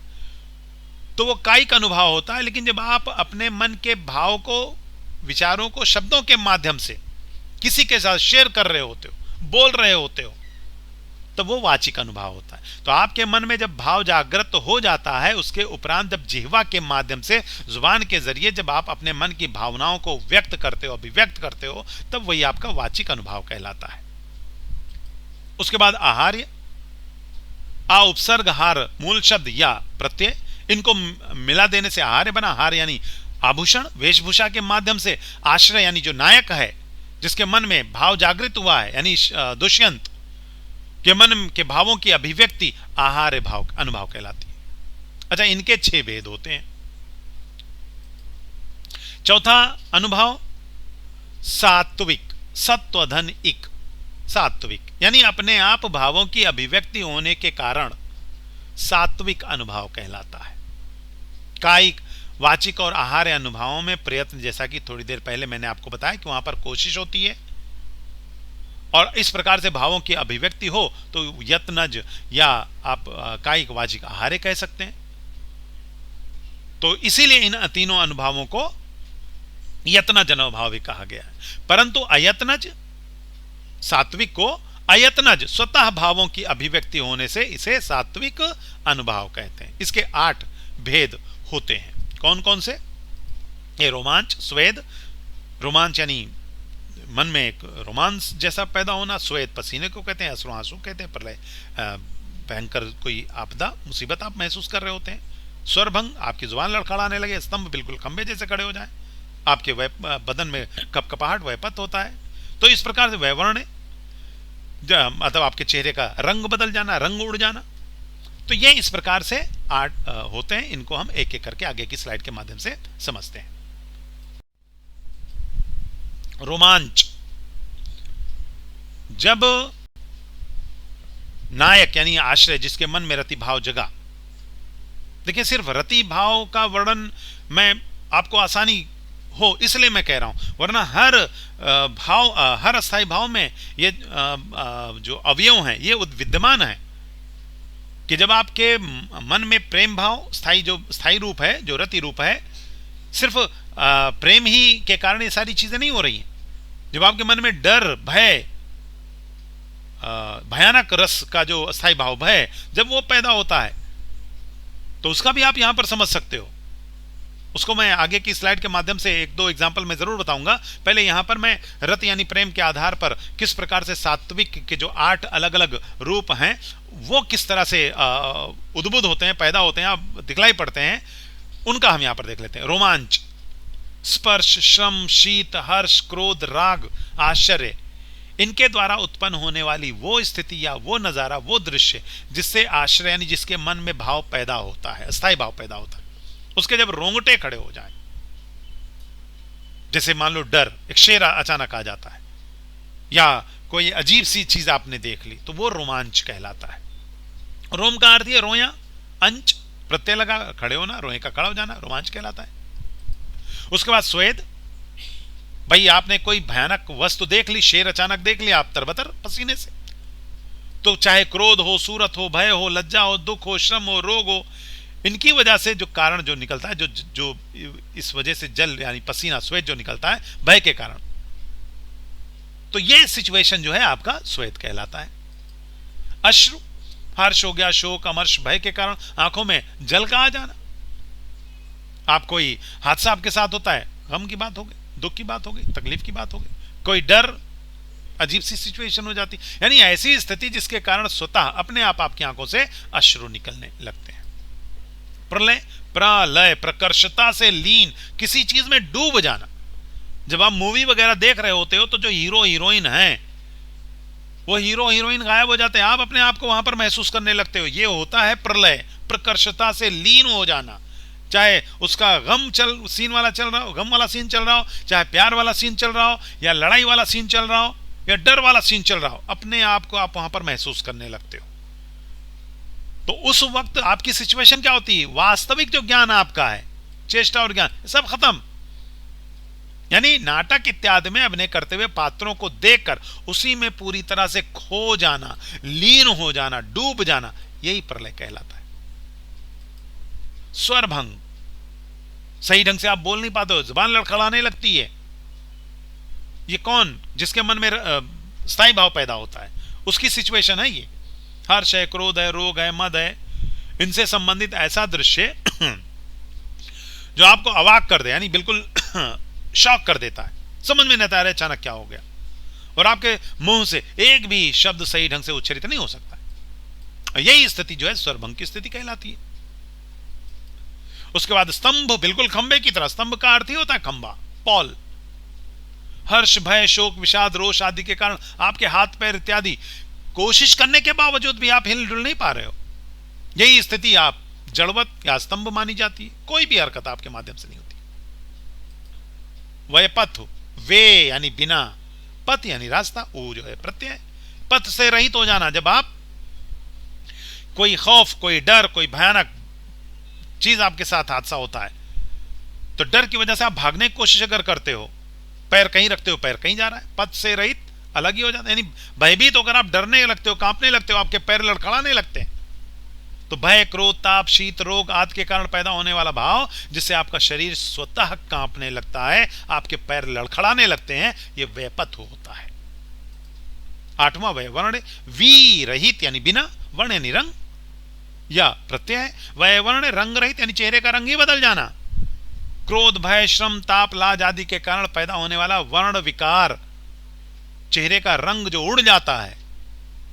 तो वो कायिक अनुभव होता है। लेकिन जब आप अपने मन के भाव को, विचारों को शब्दों के माध्यम से किसी के साथ शेयर कर रहे होते हो, बोल रहे होते हो, तो वो वाचिक अनुभव होता है। तो आपके मन में जब भाव जागृत हो जाता है, उसके उपरांत जब जिह्वा के माध्यम से, जुबान के जरिए जब आप अपने मन की भावनाओं को व्यक्त करते हो, अभिव्यक्त करते हो, तब वही आपका वाचिक अनुभव कहलाता है। उसके बाद आहार्य। आ उपसर्ग हार मूल शब्द या प्रत्यय, इनको मिला देने से आहार्य बना। हार यानी आभूषण, वेशभूषा के माध्यम से आश्रय यानी जो नायक है, जिसके मन में भाव जागृत हुआ है, यानी दुष्यंत के मन के भावों की अभिव्यक्ति आहार्य भाव अनुभाव कहलाती है। अच्छा, इनके 6 भेद होते हैं। चौथा अनुभाव सात्विक, सत्व धन इक, सात्विक यानी अपने आप भावों की अभिव्यक्ति होने के कारण सात्विक अनुभाव कहलाता है। कायिक, वाचिक और आहार्य अनुभावों में प्रयत्न, जैसा कि थोड़ी देर पहले मैंने आपको बताया कि वहां पर कोशिश होती है और इस प्रकार से भावों की अभिव्यक्ति हो तो यत्नज या आप कायिक, वाचिक, आहार्य कह सकते हैं। तो इसीलिए इन तीनों अनुभावों को यत्नज अनुभाव भी कहा गया है। परंतु अयत्नज, सात्विक को अयत्नज स्वतः भावों की अभिव्यक्ति होने से इसे सात्विक अनुभाव कहते हैं। इसके 8 भेद होते हैं। कौन कौन से? ये रोमांच, स्वेद, रोमांच यानी मन में एक रोमांस जैसा पैदा होना, स्वेद पसीने को कहते हैं, अश्रु आंसू कहते हैं, प्रलय भयंकर कोई आपदा मुसीबत आप महसूस कर रहे होते हैं, स्वरभंग आपकी जुबान लड़खड़ाने लगे, स्तंभ बिल्कुल खंबे जैसे खड़े हो जाए, आपके बदन में कपकपाहट, वैपत होता है। तो इस प्रकार से वैवर्ण मतलब आपके चेहरे का रंग बदल जाना, रंग उड़ जाना। तो ये इस प्रकार से 8 होते हैं। इनको हम एक एक करके आगे की स्लाइड के माध्यम से समझते हैं। रोमांच, जब नायक यानी आश्रय जिसके मन में रति भाव जगा। देखिए, सिर्फ रति भाव का वर्णन मैं आपको आसानी हो इसलिए मैं कह रहा हूं, वरना हर भाव, हर अस्थायी भाव में ये जो अवयव हैं ये विद्यमान है कि जब आपके मन में प्रेम भाव, स्थायी रूप है, जो रति रूप है, सिर्फ प्रेम ही के कारण ये सारी चीजें नहीं हो रही हैं। जब आपके मन में डर, भय, भयानक रस का जो अस्थायी भाव भय जब वो पैदा होता है तो उसका भी आप यहां पर समझ सकते हो। उसको मैं आगे की स्लाइड के माध्यम से 1-2 एग्जाम्पल में जरूर बताऊंगा। पहले यहां पर मैं रत यानी प्रेम के आधार पर किस प्रकार से सात्विक के जो 8 अलग अलग रूप हैं वो किस तरह से उद्बुद्ध होते हैं, पैदा होते हैं, आप दिखलाई पड़ते हैं, उनका हम यहां पर देख लेते हैं। रोमांच, स्पर्श, श्रम, शीत, हर्ष, क्रोध, राग, आश्चर्य, इनके द्वारा उत्पन्न होने वाली वो स्थिति या वो नजारा, वो दृश्य जिससे आश्रय यानी जिसके मन में भाव पैदा होता है, अस्थायी भाव पैदा होता है, उसके जब रोंगटे खड़े हो जाएं, जैसे मान लो डर, एक शेर अचानक आ जाता है या कोई अजीब सी चीज आपने देख ली, तो वो रोमांच कहलाता है। रोम का अर्थ है रोया, अंच प्रत्यय लगा खड़े होना, रोए का खड़ा हो जाना, रोमांच कहलाता है। उसके बाद स्वेद, भाई आपने कोई भयानक वस्तु देख ली, शेर अचानक देख लिया, आप तरबतर पसीने से, तो चाहे क्रोध हो, सूरत हो, भय हो, लज्जा हो, दुख हो, श्रम हो, रोग हो, इनकी वजह से जो कारण जो निकलता है, जो इस वजह से जल यानी पसीना, स्वेद जो निकलता है भय के कारण, तो ये सिचुएशन जो है आपका स्वेद कहलाता है। अश्रु, हर्ष हो गया, शोक, अमर्ष, भय के कारण आंखों में जल का आ जाना। आप कोई हादसा आपके साथ होता है, गम की बात हो गई, दुख की बात हो गई, तकलीफ की बात हो गई, कोई डर, अजीब सी सिचुएशन हो जाती, यानी ऐसी स्थिति जिसके कारण स्वतः अपने आप आपकी आंखों से अश्रु निकलने लगते हैं। प्रलय, प्रलय प्रकर्षता से लीन, किसी चीज में डूब जाना। जब आप मूवी वगैरह देख रहे होते हो तो जो हीरो हीरोइन हैं वो हीरो हीरोइन गायब हो जाते हैं, आप अपने आप को वहां पर महसूस करने लगते हो, ये होता है प्रलय, प्रकर्षता से लीन हो जाना। चाहे उसका गम सीन वाला चल रहा हो, गम वाला सीन चल रहा हो, चाहे प्यार वाला सीन चल रहा हो, या लड़ाई वाला सीन चल रहा हो, या डर वाला सीन चल रहा हो, अपने आप को आप वहां पर महसूस करने लगते हो। तो उस वक्त आपकी सिचुएशन क्या होती है? वास्तविक जो ज्ञान आपका है, चेष्टा और ज्ञान, सब खत्म। यानी नाटक इत्यादि में अभिनय करते हुए पात्रों को देखकर उसी में पूरी तरह से खो जाना, लीन हो जाना, डूब जाना, यही प्रलय कहलाता है। स्वर भंग, सही ढंग से आप बोल नहीं पाते हो, जुबान लड़खड़ाने लगती है। ये कौन? जिसके मन में स्थायी भाव पैदा होता है, उसकी सिचुएशन है ये। हर्ष है, क्रोध है, रोग है, मद है, इनसे संबंधित ऐसा दृश्य जो आपको अवाक कर दे, यानी बिल्कुल शॉक कर देता है, समझ में नहीं आता है अचानक क्या हो गया, और आपके मुंह से एक भी शब्द सही ढंग से उच्चारित नहीं हो सकता। यही स्थिति जो है स्वरभंग की स्थिति कहलाती है। उसके बाद स्तंभ, बिल्कुल खंबे की तरह। स्तंभ का अर्थ ही होता है खंबा, पॉल। हर्ष, भय, शोक, विषाद, रोष आदि के कारण आपके हाथ पैर इत्यादि कोशिश करने के बावजूद भी आप हिल डुल नहीं पा रहे हो, यही स्थिति आप जड़वत या स्तंभ मानी जाती है। कोई भी हरकत आपके माध्यम से नहीं होती। वह पथ, वे यानी बिना, पथ यानी रास्ता, वो जो है प्रत्यय। पथ से रहित हो जाना, जब आप कोई खौफ, कोई डर, कोई भयानक चीज आपके साथ हादसा होता है, तो डर की वजह से आप भागने की कोशिश अगर करते हो, पैर कहीं रखते हो, पैर कहीं जा रहा है, पथ से रहित अलग ही हो जाता है। यानी भयभीत होकर आप डरने लगते हो, कांपने लगते हो, आपके पैर लड़खड़ाने लगते हैं। तो भय, क्रोध, ताप, शीत, रोग आदि के कारण पैदा होने वाला भाव, जिससे आपका शरीर स्वतः कांपने लगता है, आपके पैर लड़खड़ाने लगते हैं, यह व्यपथ होता है। आठवां वय वर्ण, वी रहित यानी बिना, वर्ण यानी रंग या प्रत्यय। वय वर्ण रंग रहित यानी चेहरे का रंग ही बदल जाना। क्रोध, भय, श्रम, ताप, लाज आदि के कारण पैदा होने वाला वर्ण विकार, चेहरे का रंग जो उड़ जाता है,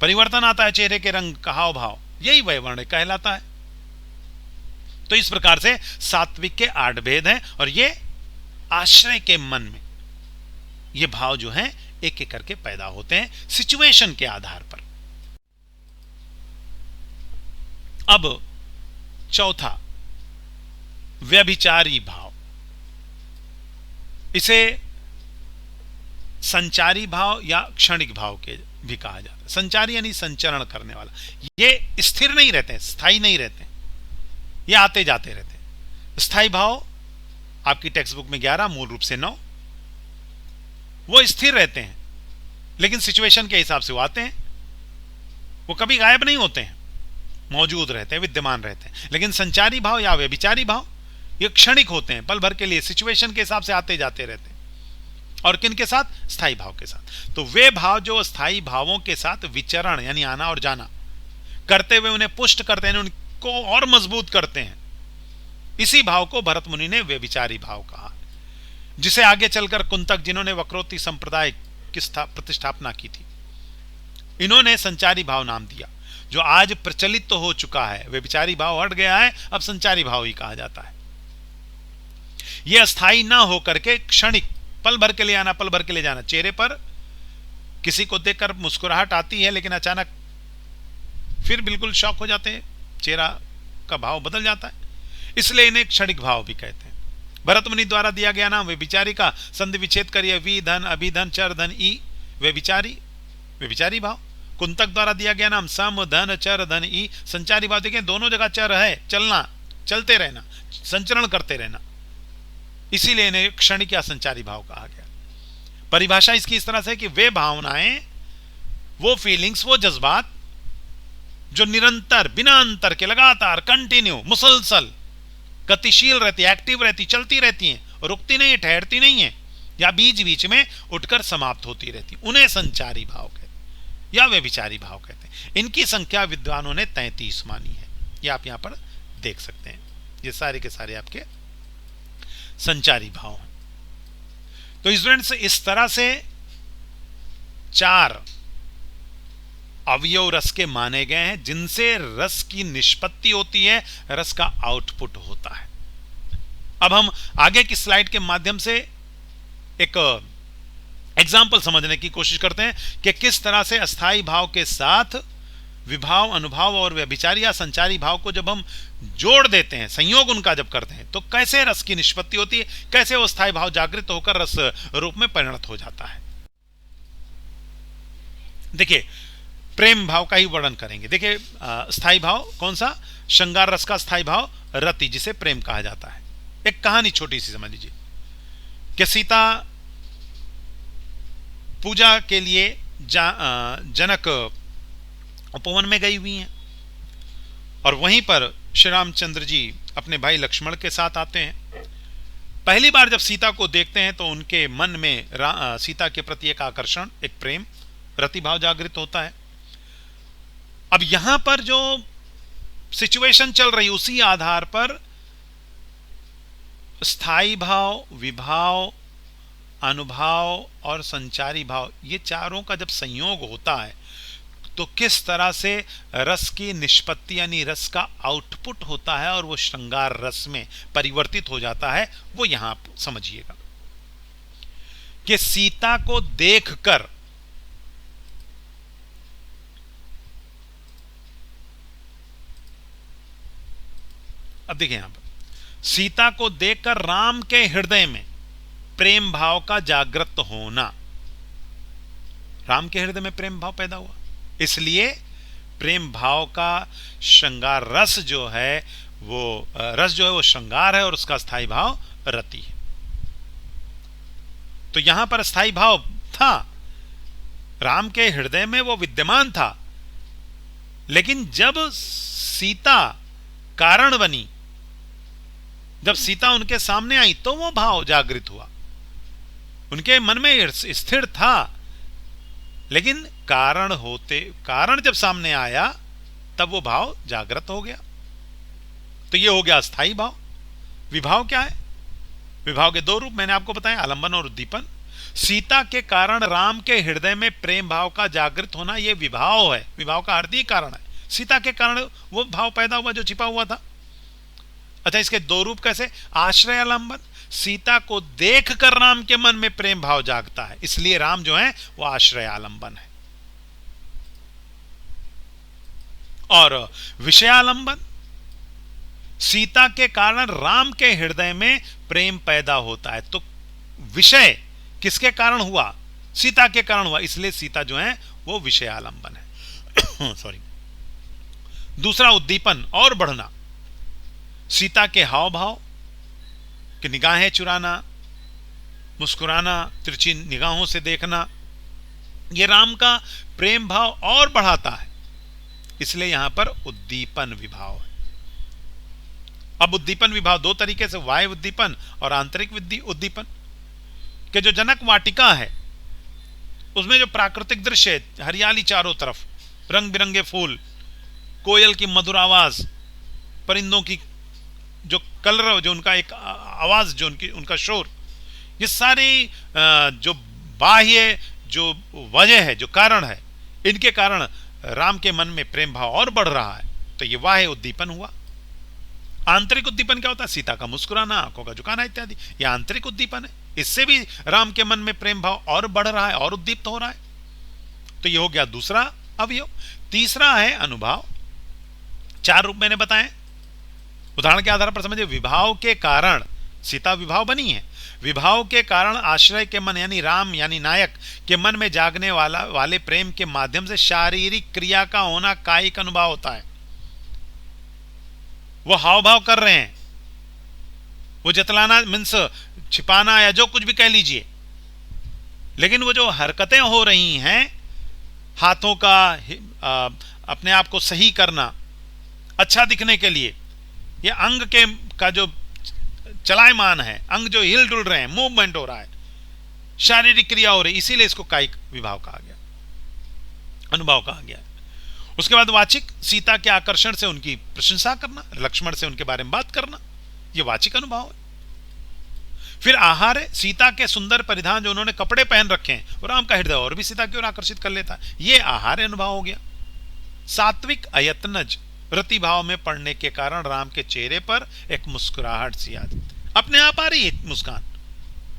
परिवर्तन आता है चेहरे के रंग का, हाव भाव, यही वय वर्ण कहलाता है। तो इस प्रकार से सात्विक के 8 भेद हैं, और ये आश्रय के मन में ये भाव जो हैं एक एक करके पैदा होते हैं सिचुएशन के आधार पर। अब चौथा, व्यभिचारी भाव। इसे संचारी भाव या क्षणिक भाव के भी कहा जाता है। संचारी यानी संचरण करने वाला, ये स्थिर नहीं रहते हैं, स्थायी नहीं रहते हैं, ये आते जाते रहते हैं। स्थायी भाव आपकी टेक्स्ट बुक में 11, मूल रूप से 9, वो स्थिर रहते हैं, लेकिन सिचुएशन के हिसाब से वो आते हैं, वो कभी गायब नहीं होते हैं, मौजूद रहते हैं, विद्यमान रहते हैं। लेकिन संचारी भाव या व्यभिचारी भाव ये क्षणिक होते हैं, पल भर के लिए, सिचुएशन के हिसाब से आते जाते रहते हैं। और किन के साथ? स्थायी भाव के साथ। तो वे भाव जो स्थायी भावों के साथ विचरण यानी आना और जाना करते हुए उन्हें पुष्ट करते हैं, उनको और मजबूत करते हैं, इसी भाव को भरत मुनि ने व्यभिचारी भाव कहा, जिसे आगे चलकर कुंतक, जिन्होंने वक्रोक्ति संप्रदाय की प्रतिष्ठापना की थी, इन्होंने संचारी भाव नाम दिया, जो आज प्रचलित तो हो चुका है। व्यभिचारी भाव हट गया है, अब संचारी भाव ही कहा जाता है। यह अस्थायी ना होकर के क्षणिक, पल भर के लिए आना, पल भर के लिए जाना। चेहरे पर किसी को देखकर मुस्कुराहट आती है, लेकिन अचानक फिर बिल्कुल शॉक हो जाते हैं, चेहरा का भाव बदल जाता है, इसलिए इन्हें क्षणिक भाव भी कहते हैं। भरत मुनि द्वारा दिया गया नाम व्यभिचारी का संधि विच्छेद करिए, वी धन, अभिधन, चर धन, ई, व्यभिचारी, व्यभिचारी भाव। कुंतक द्वारा दिया गया नाम सम, धन, चर, धन, ई, संचारी भाव। देखिए दोनों जगह चर है, चलना, चलते रहना, संचरण करते रहना, इसीलिए इन्हें क्षणिक या संचारी भाव कहा गया। परिभाषा इसकी इस तरह से कि वे भावनाएं, वो फीलिंग्स, वो जज्बात जो निरंतर, बिना अंतर के, लगातार, कंटिन्यू, मुसलसल गतिशील रहती, एक्टिव रहती, चलती रहती हैं, रुकती नहीं, ठहरती नहीं है, या बीच बीच में उठकर समाप्त होती रहती, उन्हें संचारी भाव कहते हैं या व्यभिचारी भाव कहते हैं। इनकी संख्या विद्वानों ने 33 मानी है, ये आप यहां पर देख सकते हैं। ये सारे के सारे आपके संचारी भाव हैं। तो स्टूडेंट्स, इस तरह से 4 अवयव रस के माने गए हैं, जिनसे रस की निष्पत्ति होती है, रस का आउटपुट होता है। अब हम आगे की स्लाइड के माध्यम से एक एग्जाम्पल समझने की कोशिश करते हैं कि किस तरह से अस्थाई भाव के साथ विभाव, अनुभाव और व्यभिचारी या संचारी भाव को जब हम जोड़ देते हैं, संयोग उनका जब करते हैं, तो कैसे रस की निष्पत्ति होती है, कैसे वो स्थायी भाव जागृत होकर रस रूप में परिणत हो जाता है। देखिए, प्रेम भाव का ही वर्णन करेंगे। देखिए, स्थायी भाव कौन सा? श्रृंगार रस का स्थायी भाव रति, जिसे प्रेम कहा जाता है। एक कहानी छोटी सी समझ लीजिए कि सीता पूजा के लिए जनक उपवन में गई हुई हैं, और वहीं पर श्री रामचंद्र जी अपने भाई लक्ष्मण के साथ आते हैं। पहली बार जब सीता को देखते हैं तो उनके मन में सीता के प्रति एक आकर्षण, एक प्रेम, रति भाव जागृत होता है। अब यहां पर जो सिचुएशन चल रही, उसी आधार पर स्थायी भाव, विभाव, अनुभाव और संचारी भाव, ये चारों का जब संयोग होता है तो किस तरह से रस की निष्पत्ति यानी रस का आउटपुट होता है और वो श्रृंगार रस में परिवर्तित हो जाता है, वो यहां आप समझिएगा कि सीता को देखकर अब देखिए यहां पर सीता को देखकर राम के हृदय में प्रेम भाव का जागृत होना, राम के हृदय में प्रेम भाव पैदा हुआ, इसलिए प्रेम भाव का श्रृंगार रस जो है वो श्रृंगार है और उसका स्थायी भाव रति है। तो यहां पर स्थायी भाव था, राम के हृदय में वो विद्यमान था, लेकिन जब सीता कारण बनी, जब सीता उनके सामने आई तो वो भाव जागृत हुआ, उनके मन में स्थिर था, लेकिन कारण जब सामने आया तब वो भाव जागृत हो गया। तो ये हो गया स्थायी भाव। विभाव क्या है? विभाव के दो रूप मैंने आपको बताया, आलंबन और उद्दीपन। सीता के कारण राम के हृदय में प्रेम भाव का जागृत होना, यह विभाव है, विभाव का अर्थ ही कारण है। सीता के कारण वो भाव पैदा हुआ जो छिपा हुआ था। अच्छा, इसके दो रूप कैसे? आश्रय आलंबन, सीता को देखकर राम के मन में प्रेम भाव जागता है, इसलिए राम जो है वो आश्रय आलंबन है। और विषयालंबन, सीता के कारण राम के हृदय में प्रेम पैदा होता है। तो विषय किसके कारण हुआ? सीता के कारण हुआ, इसलिए सीता जो है वो विषयालंबन है। सॉरी। दूसरा उद्दीपन और बढ़ना, सीता के हाव भाव कि निगाहें चुराना, मुस्कुराना, तिरछी निगाहों से देखना, यह राम का प्रेम भाव और बढ़ाता है, इसलिए यहां पर उद्दीपन विभाव है। अब उद्दीपन विभाव दो तरीके से, बाह्य उद्दीपन और आंतरिक उद्दीपन। कि जो जनक वाटिका है उसमें जो प्राकृतिक दृश्य है, हरियाली चारों तरफ, रंग बिरंगे फूल, कोयल की मधुर आवाज, परिंदों की जो कलरव, जो उनका एक आवाज, जो उनका शोर, ये सारी जो बाह्य जो वजह है, जो कारण है, इनके कारण राम के मन में प्रेम भाव और बढ़ रहा है, तो ये बाह्य उद्दीपन हुआ। आंतरिक उद्दीपन क्या होता है? सीता का मुस्कुराना, आंखों का झुकाना इत्यादि, यह आंतरिक उद्दीपन है। इससे भी राम के मन में प्रेम भाव और बढ़ रहा है और उद्दीप्त हो रहा है। तो यह हो गया दूसरा अवयव। तीसरा है अनुभाव। चार रूप मैंने बताए, उदाहरण के आधार पर समझिए। विभाव के कारण सीता विभाव बनी है, विभाव के कारण आश्रय के मन यानी राम यानी नायक के मन में जागने वाले प्रेम के माध्यम से शारीरिक क्रिया का होना कायिक अनुभव होता है। वो हाव भाव कर रहे हैं, वो जतलाना मीन्स छिपाना या जो कुछ भी कह लीजिए, लेकिन वो जो हरकतें हो रही हैं, हाथों का अपने आप को सही करना, अच्छा दिखने के लिए, ये अंग के का जो चलायमान है, अंग जो हिल डुल रहे हैं, मूवमेंट हो रहा है, शारीरिक क्रिया हो रही, इसीलिए इसको कायिक विभाव कहा गया, अनुभव कहा गया। उसके बाद वाचिक, सीता के आकर्षण से उनकी प्रशंसा करना, लक्ष्मण से उनके बारे में बात करना, यह वाचिक अनुभव है। फिर आहार है, सीता के सुंदर परिधान, जो उन्होंने कपड़े पहन रखे हैं, और राम का हृदय और भी सीता की ओर आकर्षित कर लेता है, यह आहार अनुभव हो गया। सात्विक अयत्नज, रति भाव में पड़ने के कारण राम के चेहरे पर एक मुस्कुराहट सी आती, अपने आप आ रही है मुस्कान,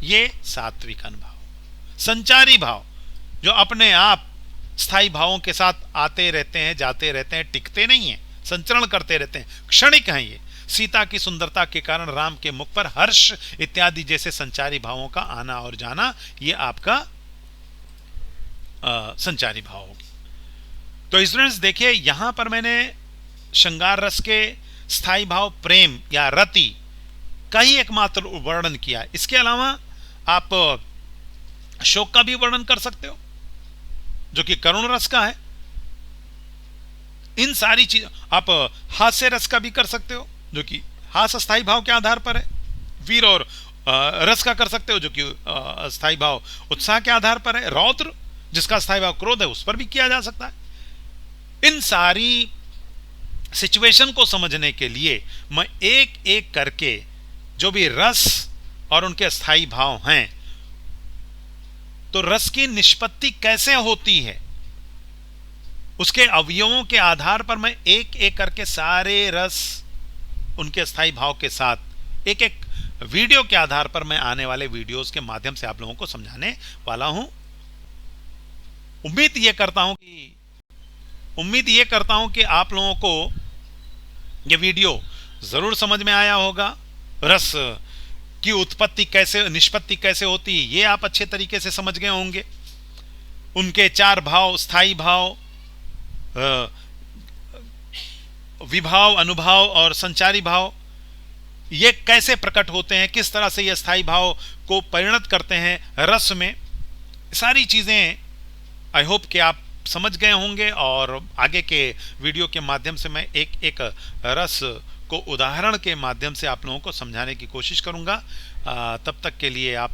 ये सात्विक अनुभव। संचारी भाव, जो अपने आप स्थायी भावों के साथ आते रहते हैं, जाते रहते हैं, टिकते नहीं हैं, संचरण करते रहते हैं, क्षणिक हैं। ये सीता की सुंदरता के कारण राम के मुख पर हर्ष इत्यादि जैसे संचारी भावों का आना और जाना, ये आपका संचारी भाव होगी। तो स्टूडेंट्स देखिए, यहां पर मैंने श्रृंगार रस के स्थायी भाव प्रेम या रति का ही एकमात्र वर्णन किया है। इसके अलावा आप शोक का भी वर्णन कर सकते हो, जो कि करुण रस का है। इन सारी चीज आप हास्य रस का भी कर सकते हो, जो कि हास्य स्थायी भाव के आधार पर है। वीर और रस का कर सकते हो, जो कि स्थायी भाव उत्साह के आधार पर है। रौद्र, जिसका स्थायी भाव क्रोध है, उस पर भी किया जा सकता है। इन सारी सिचुएशन को समझने के लिए मैं एक एक करके जो भी रस और उनके स्थायी भाव हैं, तो रस की निष्पत्ति कैसे होती है, उसके अवयवों के आधार पर मैं एक एक करके सारे रस उनके स्थायी भाव के साथ एक एक वीडियो के आधार पर मैं आने वाले वीडियोस के माध्यम से आप लोगों को समझाने वाला हूं। उम्मीद ये करता हूं कि आप लोगों को ये वीडियो जरूर समझ में आया होगा। रस की उत्पत्ति कैसे, निष्पत्ति कैसे होती है, ये आप अच्छे तरीके से समझ गए होंगे। उनके चार भाव, स्थायी भाव, विभाव, अनुभाव और संचारी भाव, ये कैसे प्रकट होते हैं, किस तरह से ये स्थायी भाव को परिणत करते हैं रस में, सारी चीजें आई होप कि आप समझ गए होंगे। और आगे के वीडियो के माध्यम से मैं एक एक रस को उदाहरण के माध्यम से आप लोगों को समझाने की कोशिश करूंगा। तब तक के लिए आप